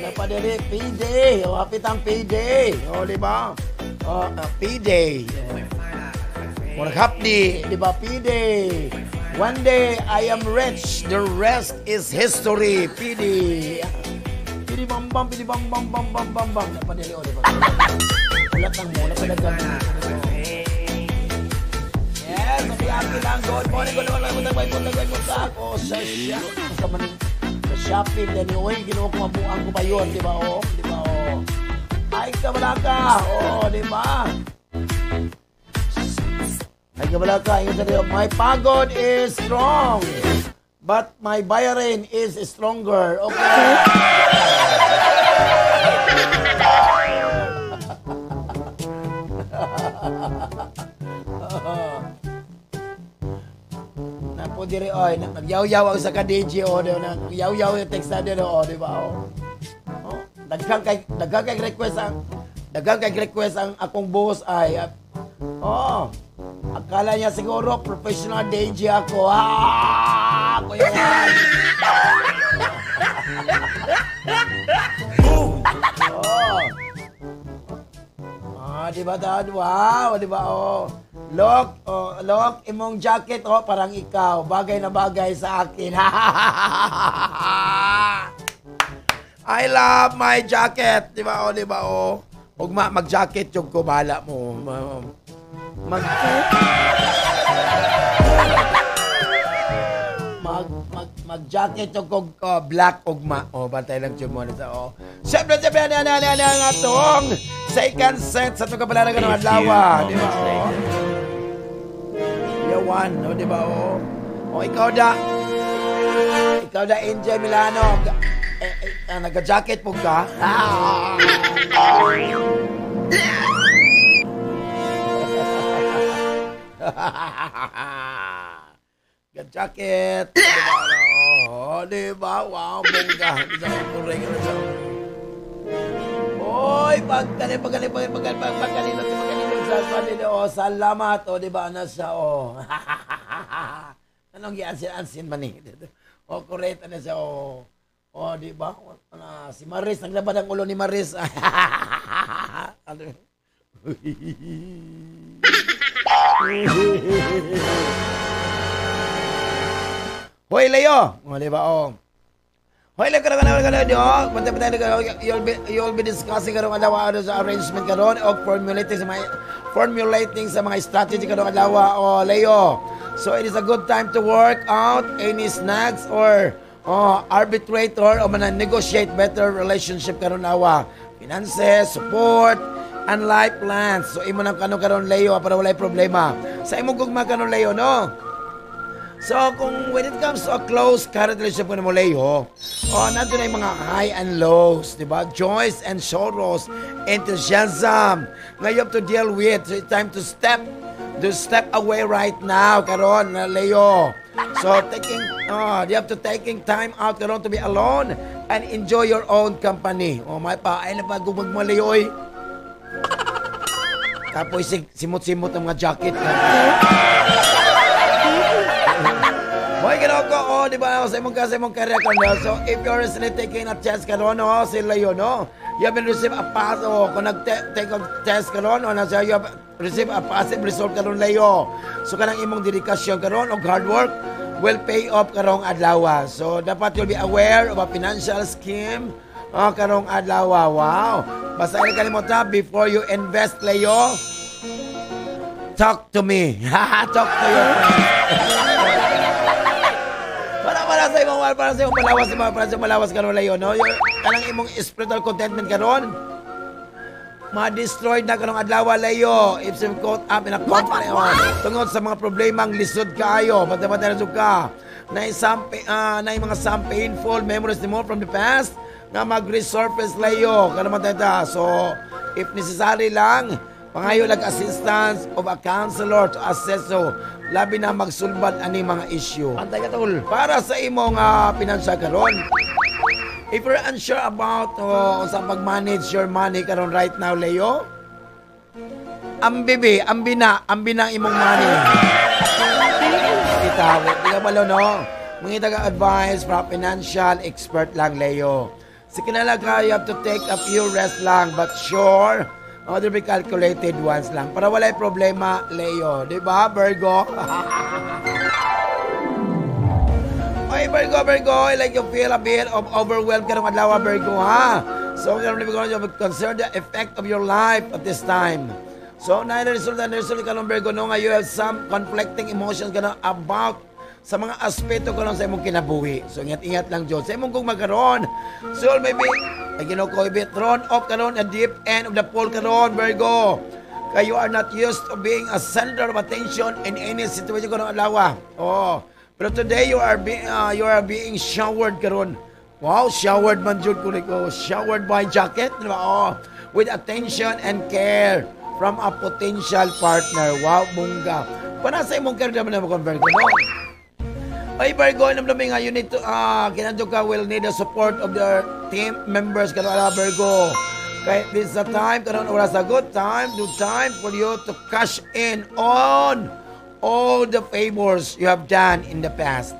Napadiri, P-Day. Hapit ang P-Day. Diba? P-Day. Hapdi, diba? P-Day. One day, I am rich. The rest is history. P-Day. Pidi-bam-bam. Napadiri, diba? Ulat ng muna. Napadagan. Yes, happy lang. Good morning. May buntag ako sa shopping. Then, ginawa ko mabuang ko ba yun? Diba? Diba? Ay, kabalaka. Oh, di ba? Ay, kabalaka. My pagod is strong. But my bayarin is stronger. Okay. Napo diri oy, nagyaw-yaw ang sa ka-DJ o, nagyaw-yaw yung text na dito o, di ba o? Daghang kay request ang akong boss ay akala niya siguro professional DJ ako. Kuya Juan. Di ba dad? Wow, di ba Look, imong jacket parang ikaw, bagay na bagay sa akin. I love my jacket, di ba Ug mag-jacket yung ko, bahala mo. Mag-jacket yung ko, black ugma. Bantay lang yung mo nito. Siyempre, na atong second set sa itong kapalaran ka ng adlaw. Di ba Yawan, di ba ikaw da Enjoy Milano. Nagka-jacket po ka? Jacket. Diba? Wow, bongga. Oy, pagkalinot sa salamat. Diba? Nasa, anong i-ansin man correct na siya, diba? Si Maris, naglabad ang ulo ni Maris. Hoy, Leo! Diba, Hoy, Leo, you'll be discussing karong adlaw sa arrangement karon o formulating sa mga strategy karong adlaw, Leo. So, it is a good time to work out any snacks or arbitrator o negotiate better relationship karon awa. Finances, support, and life plans. So, imo nang karon Leo para walay problema. Sa imo gugma karon Leo, no? So, when it comes to a close current relationship mo Leo, nandun na yung mga high and lows, di ba? Joys and sorrows, enthusiasm, na you have to deal with. So, it's time to step away right now, karon Leo. So, you have to taking time out karon to be alone and enjoy your own company. May pa, ay napagubag mo Leo, Tapos simot-simot ang mga jacket. Boy, ko, di ba, sa imong career ka, so if you're recently taking a test ka ron, sila yun, you have been received a pass, kung nag-take a test ka ron, you have received a positive result ka ron, Leo. So, kanang imong dedikasyon ka ron, o hard work, will pay off karong adlaw. So, dapat you'll be aware of a financial scheme, karong adlaw. Wow. Basta ay kalimutan, before you invest, Leo, talk to me. Talk to your friend. Para sa imong malawas karon Leo, no? Kanang imong spiritual contentment karon ma-destroyed na karong adlaw Leo if you caught up in a conflict tungod sa mga problemang lisod kaayo basta-basta ka na mga some painful memories mo from the past na mag-resurface Leo karon matata. So if necessary lang pangayo assistance of a counselor to assess labi na magsulbad ani mga issue. Antay katol para sa imong financial karon. If you're unsure about sa pag-manage your money karon right now, Leo, ambina imong money. Di ka balo, no? Mangita ka advice from financial expert lang, Leo. Sige na lang you have to take a few rest lang, but sure, there be calculated ones lang. Para walay problema, Leo. Di ba, Virgo? Oy, Virgo, like you feel a bit of overwhelmed karong adlaw, Virgo, ha? So, we're going to consider the effect of your life at this time. So, na result karong Virgo, no, nga you have some conflicting emotions about sa mga aspeto ko lang sa imong kinabuhi. So, ingat-ingat lang, Diyos. Sa imong kung magkaroon. So, maybe, ay ko ibig, thrown off karon a deep end of the pool karon, Virgo. Kaya you are not used to being a center of attention in any situation karon alawa. Oh, pero today you are being showered karon. Wow, showered man jud ko niko. Showered by jacket, di ba? Oh, with attention and care from a potential partner. Wow, bungga. Para sa imong career naman mo convert ko, no? Ay, Virgo, namdami nga, you need to, kinadyo ka will need the support of their team members, karon Virgo. Kaya this is a time, karon oras a good time for you to cash in on all the favors you have done in the past.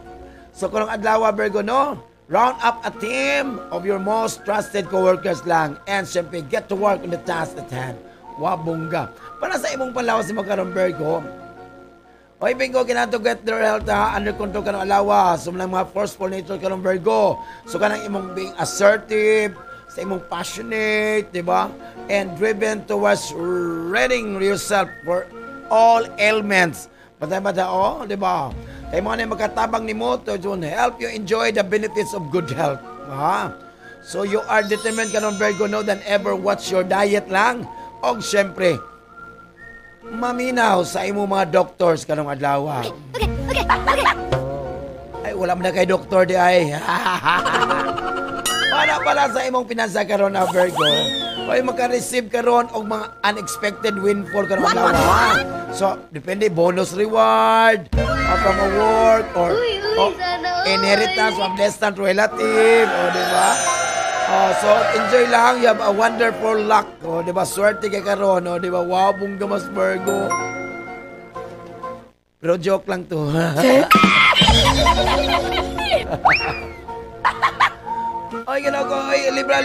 So, karong adlaw, Virgo, no? Round up a team of your most trusted coworkers lang and simply get to work on the task at hand. Wabungga. Para sa imong panlawas si magkaroon, Virgo, oy, Virgo, kinato get their health under control ka ng alawa. So, mga forceful nature ka ng Virgo. So, kanang imong being assertive, sa imong passionate, di ba? And driven towards readying yourself for all ailments. Bata-bata, oh, di ba? Kaya mga na magkatabang ni mo to help you enjoy the benefits of good health. So, you are determined ka ng Virgo, no, than ever watch your diet lang. O, syempre, maminaw sa imo mga doctors kanong adlaw. Ay, wala man na kay doktor di ay. Para sa imong pinansa karon na Virgo, ay maka-receive karon og mga unexpected windfall karon adlaw. So, depende bonus reward, from a work or inheritance from distant relative, o di ba? So, enjoy lang. You have a wonderful luck. O, di ba? Swerte kay karon. O, di ba? Wow, bungga mas Virgo. Pero joke lang to. Ay, gano'n ko. Ay, libra.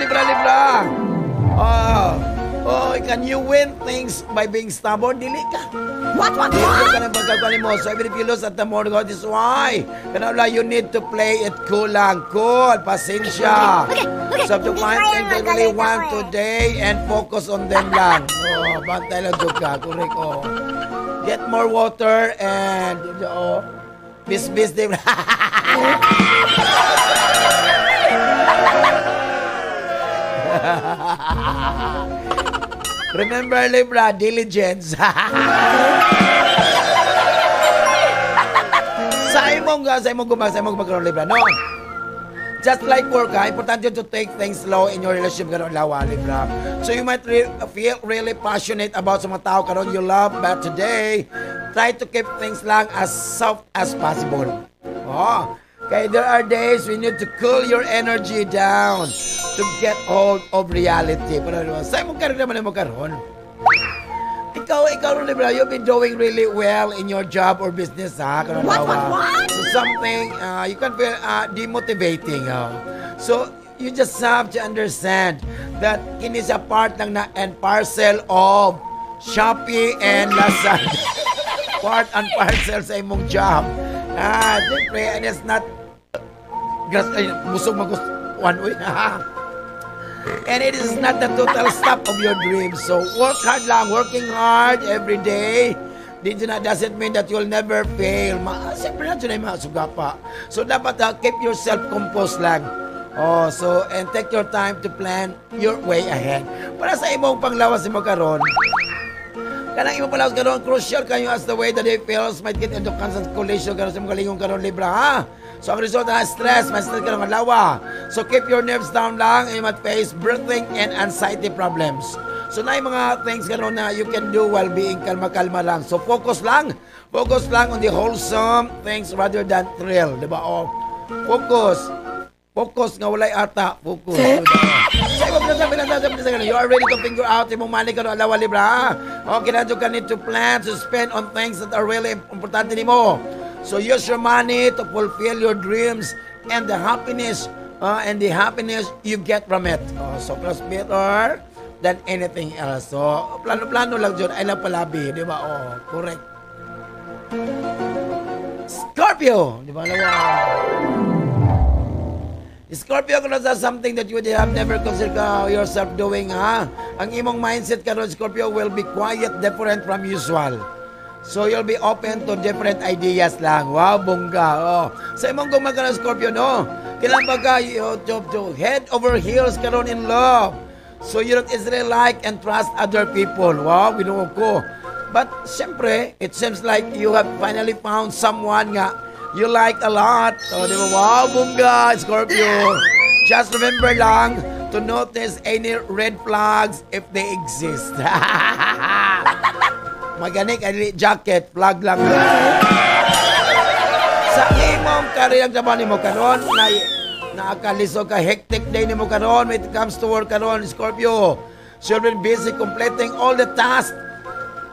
Oh, can you win things by being stubborn? Dili ka. What? Dili ka ng pagkakuan mo. So, even if you lose at the morning, God is why. Kanala, you need to play it cool lang. Cool. Pasensya. So, to find things you really want today and focus on them lang. Oh, bantay lang doon ka. Correct, oh. Get more water and, oh, bis them. Remember, Libra, diligence. sa imong gumagkaroon, Libra, no? Just like work, important to take things slow in your relationship karon lawa, Libra. So you might feel really passionate about sa mga tao karon you love, but today, try to keep things lang as soft as possible. Oh, okay, there are days we need to cool your energy down to get hold of reality. Pero sa imong karon naman mo karon. Ikaw, Libra, you've been doing really well in your job or business, ha? What? So something, you can feel demotivating, So, you just have to understand that it is a part lang na and parcel of Shopee and Lazada. Part and parcel sa imong job. Siyempre, and it's not busog magustuhan, and it is not the total stop of your dreams. So, work hard lang. Working hard every day. Doesn't mean that you'll never fail. Siyempre na dyan ay masuga pa. So, dapat keep yourself composed lang. Oh, so, and take your time to plan your way ahead. Para sa imong panglawas mo karon, kanang imong panglawas karon, crucial kayo as the way the day feels might get into constant collision karon sa mga kalingong karon, Libra, ha? So, ang result na stress, mas stress ka ng lawa. So, keep your nerves down lang and you might face breathing and anxiety problems. So, na yung mga things gano'n na you can do while being kalma-kalma lang. So, focus lang. Focus lang on the wholesome things rather than thrill. Diba? O, focus nga walay ata. Focus. You are ready to figure out yung money ka no alawa, Libra. Okay, na ka need to plan to spend on things that are really importante ni mo. So use your money to fulfill your dreams and the happiness you get from it. So plus better than anything else. So plano-plano lang dyan. Ay lang palabi. Di ba? Correct. Scorpio. Di ba? Scorpio, kung nasa something that you would have never considered yourself doing, ha? Ang imong mindset karon, Scorpio, will be quiet, different from usual. So you'll be open to different ideas lang. Wow, bongga. Oh. Sa imong gumagana Scorpio, no? Kailan baga to head over heels karon in love. So you don't easily like and trust other people. Wow, binuo ko. But siyempre, it seems like you have finally found someone nga you like a lot. Oh, di ba? Wow, bongga, Scorpio. Just remember lang to notice any red flags if they exist. Maganik ay jacket, flag lang. Sa imong kariyang trabaho nimo karon na nakakaliso ka hectic day nimo karon when it comes to work karon, Scorpio. You've been busy completing all the tasks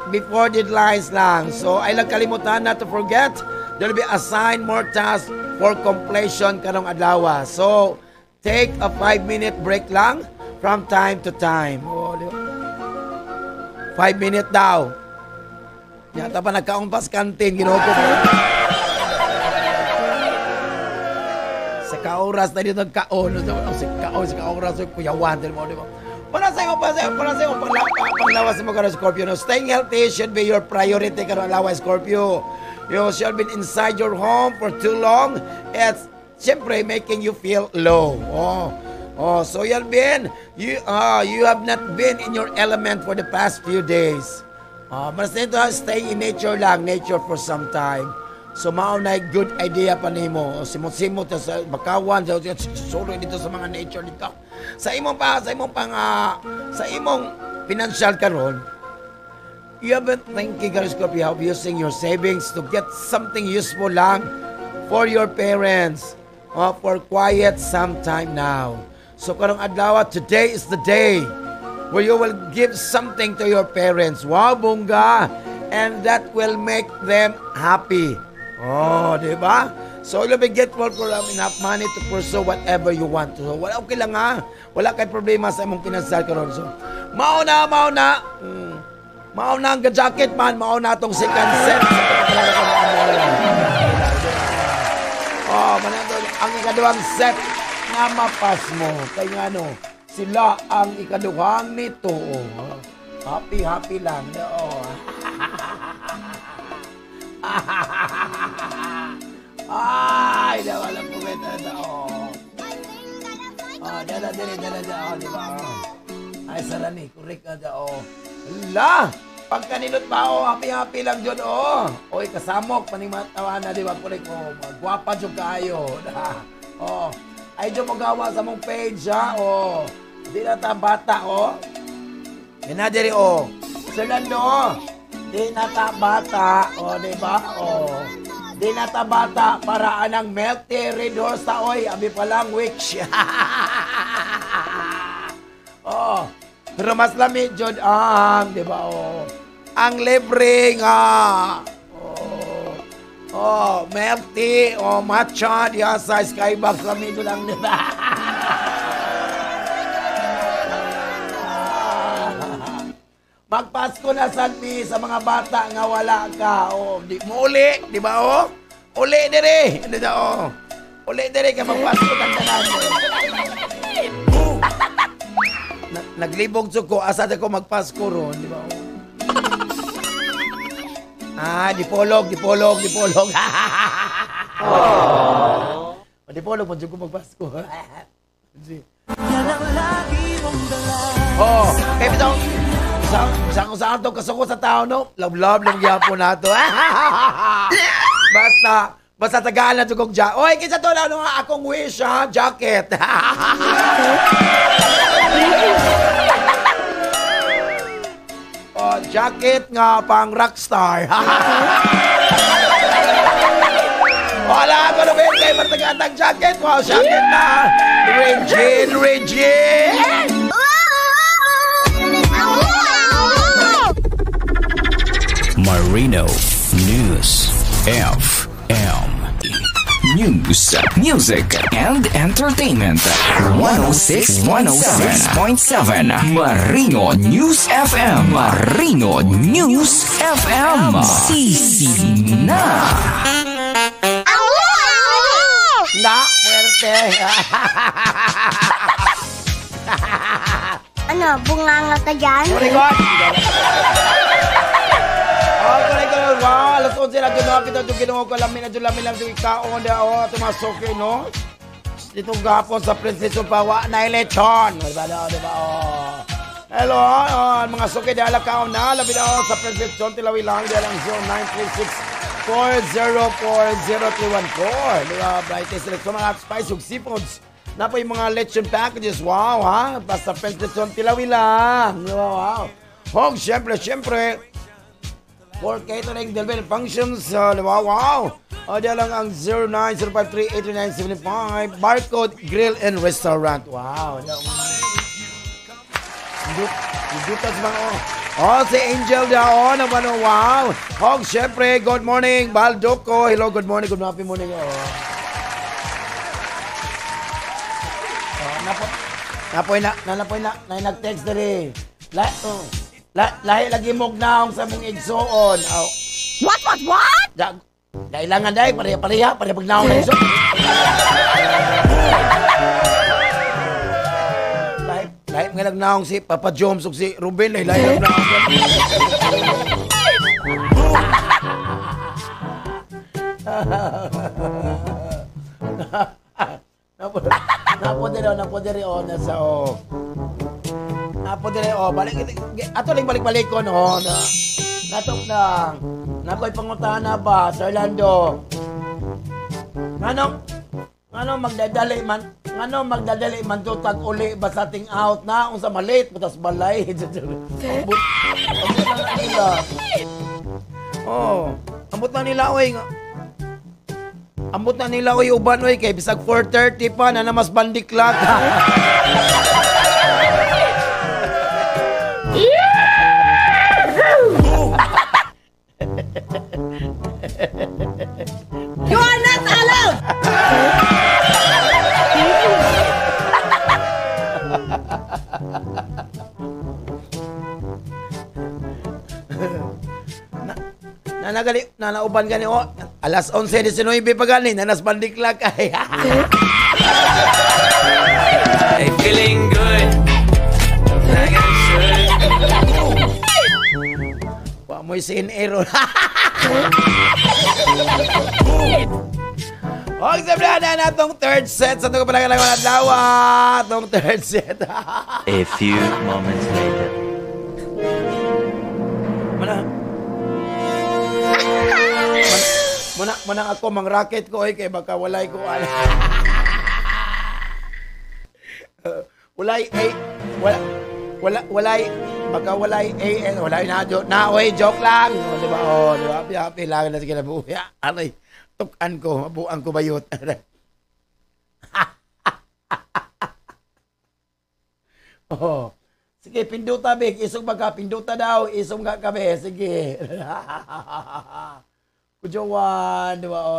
before deadlines lang. So ay lang kalimutan not to forget there'll be assigned more tasks for completion karong adlaw. So take a 5-minute break lang from time to time. 5 minutes daw. Yata pa nagkaon pa sa kantin, ginoo ko. Sa kaoras na dito nagkaon. Sa kaoras na kuyawan. Para sa iyo, panglawas mo ka Scorpio. No? Staying healthy should be your priority ka lawas, Scorpio. You should be inside your home for too long. It's siyempre making you feel low. So Yalvin, you have not been in your element for the past few days. Mas nito, stay in nature lang, nature for some time. So mauna good idea pa nimo. Simot-simot sa bakawan, solo dito sa mga nature dito. Sa imong financial karon, you haven't thinking Scorpio of using your savings to get something useful lang for your parents. For quiet sometime now. So karong adlaw, today is the day where you will give something to your parents. Wow, bongga. And that will make them happy. Oh, di ba? So you'll be grateful for enough money to pursue whatever you want to. So, okay lang ha. Wala kay problema sa imong financial karon. So, mauna. Mauna ang jacket man. Mauna itong second set. Manandol, ang ikaduhang set na mapas mo. Kaya nga no, sila ang ikaduhang nito. Happy lang. Ay, wala po ito. Dala. Di ba? Ay, sarani. Correct ka da. La! Pagkaninot pa, happy lang dyan, Oy, kasamok, panimatawa na, di ba? Correct, magwapa dyan kayo. Ay, dyan magawa sa mong page, ha? Di na ta bata, Yan na, diri, Sir Lando, di na ta bata, di ba? Di na ta bata, para anang milk tea, red horse ta, abi palang witch. Pero mas lamig dyan di ba, ang libre nga. Milk tea, matcha, diya sa Skybox lamig lang, di ba? Magpasko na Sanmi sa mga bata nga wala ka. Di mo uli, di ba Uli dire. Uli dire ka magpasko ng tanan. Naglibog ko asa ko magpasko ron, di ba Dipolog. Dipolog mo dyan ko magpasko. Kaya bitang Saan ito kasukot sa tao, no? Love lang yapo na ito. Basta tagaan na ito kong jacket. Oy, kisa ito na nga akong wish, ha? Jacket. Jacket nga pang rockstar. Wala ako na ba kayo matagatang jacket? Wow, jacket na. Regine. Marino News FM. News, music, and entertainment. 106.7 Marino News FM. Marino News FM. Sisi na. Muerte. Ano, bunganga ka dyan? Correct. gapon sila Ginoo kita jud Ginoo ko lamin lang jud ikaon da tumasok no. Dito gapon sa Princess Pawa na lechon. Diba? Hello, mga suki dala kaon na labi daw sa Princess Tilawi lang dala ang 0936-404-0314. Diba? Brightest selection mga spice ug seafoods. Na po yung mga lechon packages. Wow, ha? Basta Princess Tilawi lang. Wow. Hog, syempre. For catering delivery functions, wow. Diyan lang ang 0905383975 Barcode Grill and Restaurant. Wow. Dutas mga si Angel daw naman wow. Hog, syempre, good morning. Baldoko, hello, good morning. Good morning. Napoy na nag-text dali. Lahi lagi mong naong sa mong igsoon. What? Kailangan dahil, pareha pag naong na igsoon. Lahi nga nagnaong si Papa Joms o si Ruben, lahi nagnaong. Napodere nasa Napodere balik ko no. Natok na. Nakoy pangutana ba sa Orlando. Ngano magdadali man tutag uli ba sa ting out na unsa malit butas balay. Ambot na nila oy. Ambot na nila oy uban oy kay bisag 4:30 pa na mas bandiklat. You are not allowed! Nanauban gani alas 11:19 pa gani nanas bandiklat ay. Hey, feeling good. Like I should. Mo'y sin error. Huwag sabihan na itong third set. Sa ito ko pala kailangan adlawa. Itong third set. A few moments later. Manang ako mang racket ko kay baka walay ko baka walay na oy joke lang di ba happy lang na sige na buya alay tukan ko mabuang ko bayot. Sige pinduta big isog baka pinduta daw isog nga kabe sige. Kujawan di ba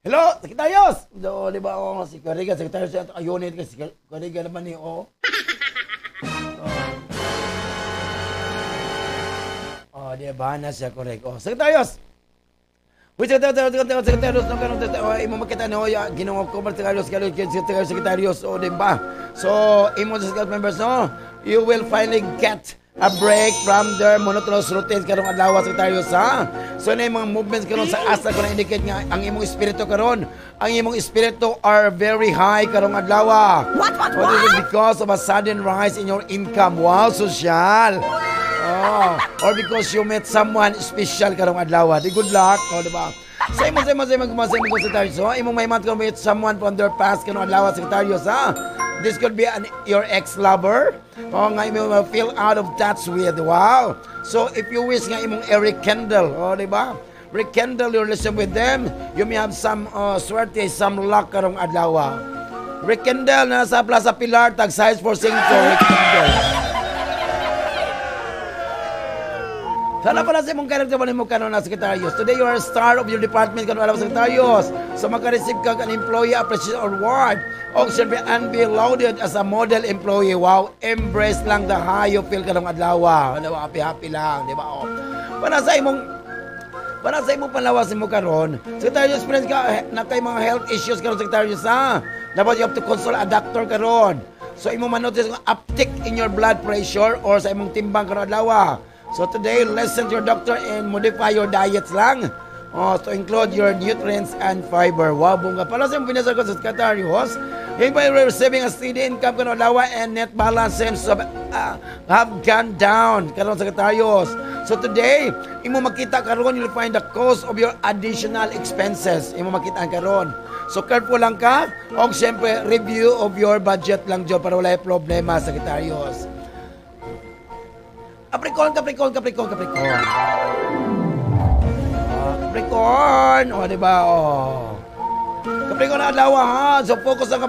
hello Secretarios di ba si Kariga Secretarios ayunit kasi Kariga naman ni di ba na siya correct. Secretarios. Wait, Secretarios no karon imo makita no Ginoo ko Secretarios di ba? So imo sa members no, you will finally get a break from their monotonous routines karong adlaw Secretarios ha. So na mga movements karon sa asa ko na indicate nga ang imong espiritu karon, ang imong espiritu are very high karong adlaw. What? This is because of a sudden rise in your income. Wow, social. Or because you met someone special karong adlaw. Di good luck, di ba? Sa imo Secretarios, imong may mat meet someone from their past karong adlaw Secretarios ha. This could be your ex-lover. Nga imo feel out of touch with. Wow. So if you wish nga imong rekindle, di ba? Rekindle your relationship with them, you may have some swerte, some luck karong adlaw. Rekindle na sa Plaza Pilar tag size for singko rekindle. Sana pala sa imong karakter mo kanon na Secretarios. Today you are a star of your department kanon alam Secretarios. So maka-receive ka an employee appreciation award. O siyempre and be lauded as a model employee. Wow, embrace lang the how you feel kanong adlaw. Happy lang, di ba? Para sa imong panlawas mo karon. Secretarios friends ka na kay mga health issues karon Secretarios ha. Dapat you have to consult a doctor karon. So imong manotice ng uptick in your blood pressure or sa imong timbang karon adlaw. So today, listen to your doctor and modify your diets lang. To include your nutrients and fiber. Wow, bunga. Para sa pinasal ko sa Secretarios, yung by receiving a steady income karon lawa and net balance seems to have gone down karon sa Secretarios. So today, imo makita karon you'll find the cost of your additional expenses. Imo makita karon. So careful lang ka, o siyempre review of your budget lang dyan para wala yung problema sa Secretarios. Capricorn. Capricorn, diba? Capricorn na adlaw ha. So focus lang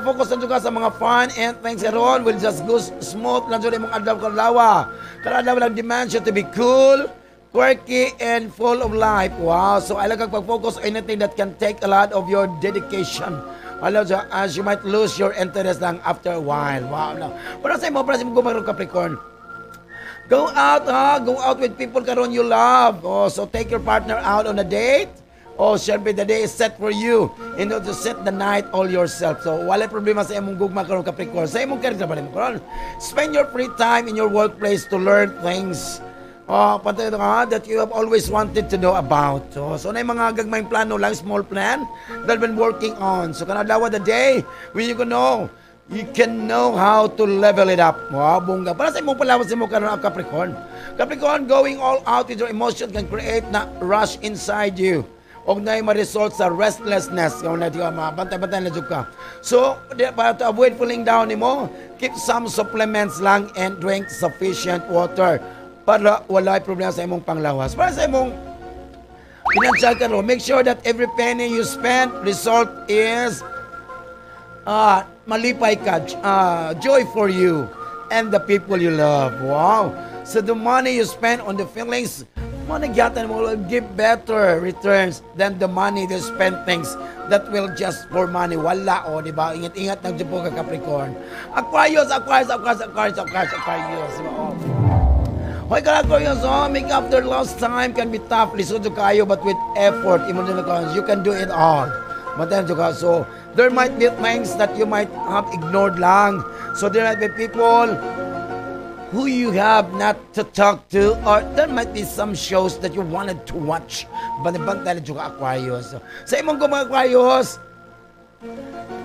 ka sa mga fun and things karon will just go smooth lang dyan imong adlaw kadlaw. Kadlaw lang demand you to be cool, quirky, and full of life. Wow. So I like pag-focus on anything that can take a lot of your dedication. Alam siya, as you might lose your interest lang after a while. Wow. Para sa mo gumagro Capricorn. Go out with people karon you love. So take your partner out on a date. Siyempre the day is set for you. And to set the night all yourself. So wala problema sa imong gugma karon Capricorn. Sa imong career ba mo karon? Spend your free time in your workplace to learn things that you have always wanted to know about. So na mga gagmayng plano lang, small plan that been working on. So kanadlaw the day when you know you can know how to level it up. Wow, bunga. Para sa imong palawas mo karon ang Capricorn. Capricorn, going all out with your emotions can create na rush inside you. Og na ma-result sa restlessness. Kung na di ka mabantay-bantay na ka. So, para to avoid pulling down mo, keep some supplements lang and drink sufficient water para wala problema sa imong panglawas. Para sa imong financial karon, make sure that every penny you spend, result is malipay ka, joy for you and the people you love. Wow. So the money you spend on the feelings, managatan mo will give better returns than the money you spend things that will just for money. Wala, diba? Ingat-ingat ng po ka Capricorn. Aquarius. Hoy ka Aquarius, make up their lost time can be tough. Lisod kayo, but with effort, you can do it all. So, there might be things that you might have ignored lang. So, there might be people who you have not to talk to, or there might be some shows that you wanted to watch. Banibantay juga Aquarius. Sa imong mga Aquarius,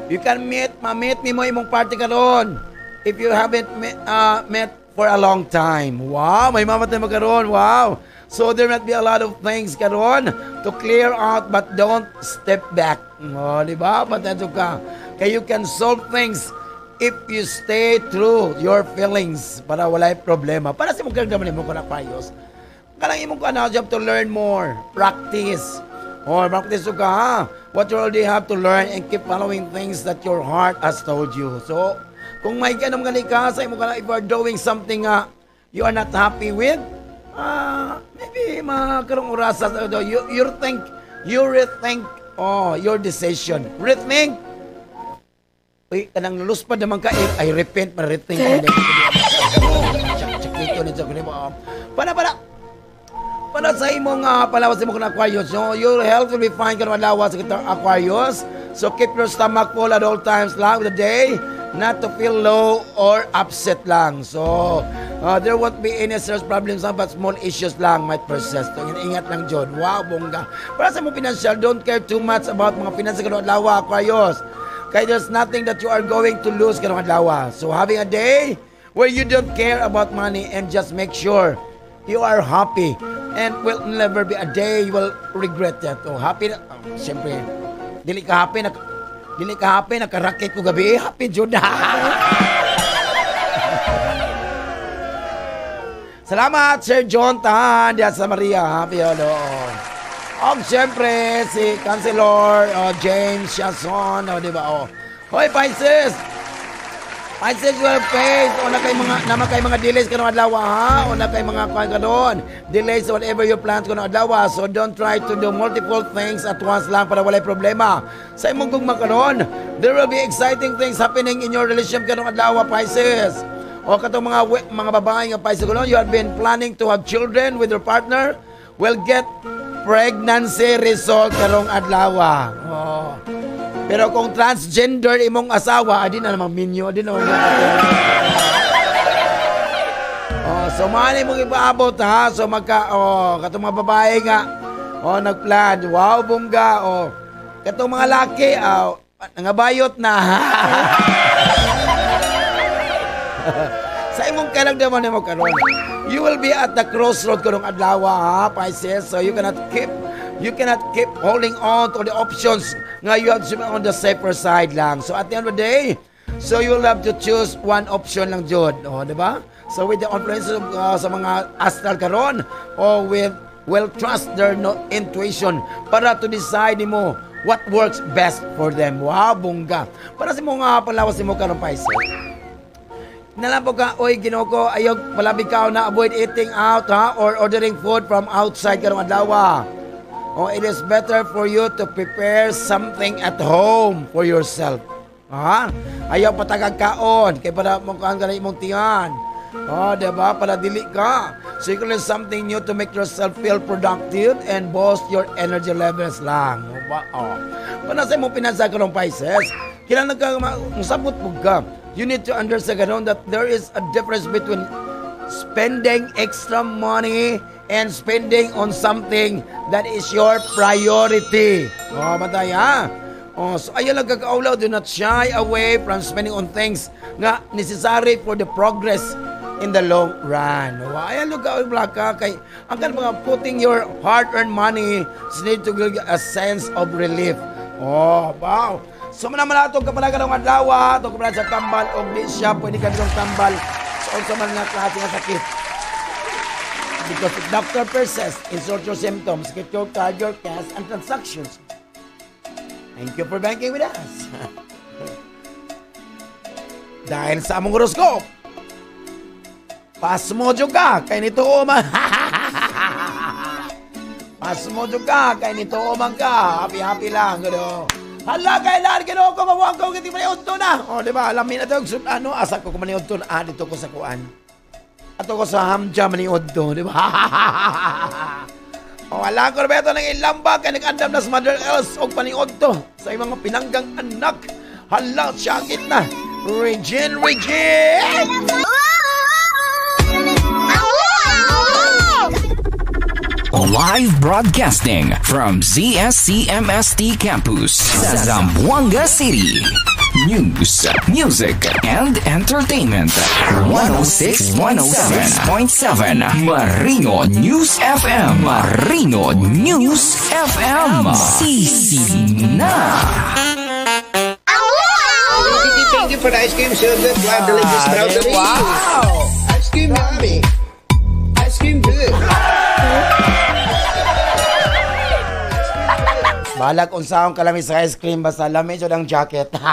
you can ma-meet mo imong party karon if you haven't met for a long time. Wow, may mamatay mo karon. Wow. So there might be a lot of things karon to clear out, but don't step back. Diba? Patato ka. Kaya you can solve things if you stay true your feelings para wala problema. Para sa mong karagaman mo kung Aquarius, kalang imong you have to learn more. Practice. Practice ka ha. What you already have to learn and keep following things that your heart has told you. So, kung may ganong ka sa imong if you are doing something you are not happy with, maybe makarong oras you rethink your decision. Rethink. Uy, kanang luspad naman ka, I repent, rethink. Para sa imong palawas mo kung Aquarius, your health will be fine kung malawas sa Aquarius. So keep your stomach full at all times lang of the day, not to feel low or upset lang. So, there won't be any serious problems but small issues lang might persist. So, ingat lang dyan. Wow, bongga. Para sa mong financial, don't care too much about mga financial kanong adlaw, Aquarius. Kaya there's nothing that you are going to lose kanong adlaw. So, having a day where you don't care about money and just make sure you are happy and will never be a day you will regret that. So, happy na, siyempre, dili ka happy, nakarakit ko gabi, happy jud na. Salamat, Sir John Tahan, diyan sa Maria, happy doon. Og siyempre, si Councilor James Shason, diba, Hoy, Pisces, you have faith, naman kay mga delays kanong adlaw, ha? O na kay mga kanon, delays whatever you plan kanong adlaw, so don't try to do multiple things at once lang para walay problema. Sa imong gugma kanon, there will be exciting things happening in your relationship kanong adlaw, Pisces. O katong mga babae nga Pisces kanon, you have been planning to have children with your partner, will get pregnancy result karong adlaw. Pero kung transgender imong asawa, adi na namang minyo, adi na namang So mali mong ipaabot ha. So katong mga babae nga. Nagplan. Wow, bongga. Katong mga laki, nangabayot na ha. Sa imong kanagdaman mo karon. You will be at the crossroad karong adlaw ha, Pisces. So you cannot keep holding on to the options nga you have to be on the safer side lang. So at the end of the day, so you will have to choose one option lang jud, di ba? So with the influence sa mga astral karon, will trust their intuition para to decide mo what works best for them. Wow, bongga. Para sa mga palawas mo karon, Pisces. Nalapo ka, oy, Ginoo, ayog palabig ka na avoid eating out or ordering food from outside karong adlaw. It is better for you to prepare something at home for yourself. Ayaw patagag kaon kay para mo kan kanay imong tiyan. Diba? Para dili ka. So you can learn something new to make yourself feel productive and boost your energy levels lang. Para sa imong pinansa karong, Pisces, kailangan ka masabot mo ka. You need to understand that there is a difference between spending extra money and spending on something that is your priority. Batay ha? So ayaw lang kakaulaw, do not shy away from spending on things nga necessary for the progress in the long run. Ayaw lang kakaulaw kay ang mga putting your hard-earned money need to give a sense of relief. Wow. So manaman nato kapag karong adlaw, to kapag sa tambal o di siya pwede ka ditong tambal sa unsa man nga klase nga sakit. Because if doctor persists, insert your symptoms, get your card, your cash, and transactions. Thank you for banking with us. Dahil sa among horoscope, pasmojo ka kay nito man. Pasmojo ka kay nito man ka. Happy lang gado. Hala kailan Ginoo ko mawag ko kiti maniud to na. Di ba? Alamin na tong asa ko maniud to na dito ko sa kuan. Ato ko sa hamja maniud to, di ba? Wala ko beto nang ilamba kay nag-andam na sa mother else og paniud to sa imong mga pinanggang anak. Hala syakit na. Regine. Live broadcasting from ZSCMST Campus, Zamboanga City. News, music, and entertainment. 106.7 Marino News FM. Marino News FM. Sisina. Thank you for the ice cream, so good. Delicious strawberry. Wow! Ice cream, yummy. Ice cream, good. Balak unsahong kalami sa ice cream basta lamig jud ang jacket. Ano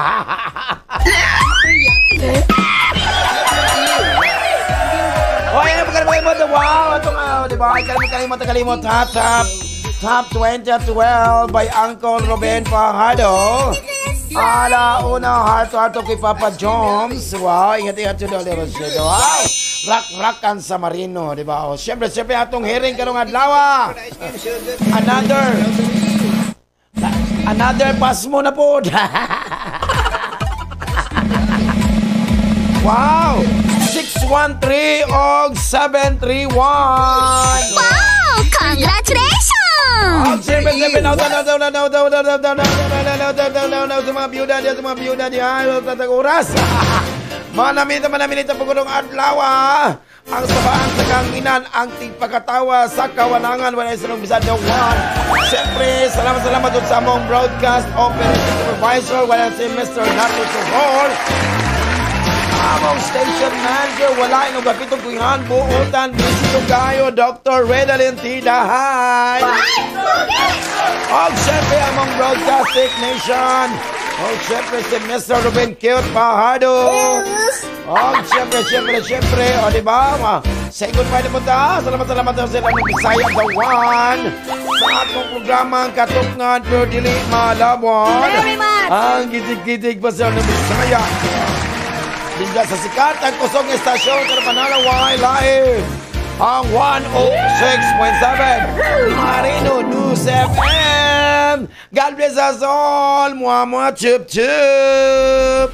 pagkalimot? Wow! Ito nga, di ba? Kalimot. Top 20 at 12 by Uncle Ruben Fajardo. Una, heart to kay Papa Joms. Wow, ingat yun daw. Wow! Rock-rockan sa Marino, di ba? Siyempre, atong hearing karong adlaw. Another pass mo na po. Wow! 613 og 731. Wow! Congratulations! Siyempre, now, sa mga biyuda diyan, oras. Manamita po kung adlaw. Ang sabaan sa kanginan, ang tigpagkatawa sa kawanangan, wala isang bisad na one. Siyempre, salamat doon sa among broadcast operating supervisor, wala si Mr. Nato Sohor. Among station manager, wala inong gapitong kuyan, buutan, bisito kayo, Dr. Redalyn Tidahay. Og siyempre, among broadcast technician, og siyempre si Mr. Ruben Cute Fajardo. Og siyempre, o diba? Say goodbye na po ta. Salamat sa sila ng Bisaya Gawan. Sa atong programang Katukngan pero dili malabon. Ang gitig-gitig pa sa ng Bisaya. Dinda sa sikat ang kusog estasyon sa Manalaway Live. Ang 106.7 Marino News FM. God bless us all. Mwah, chup, chup.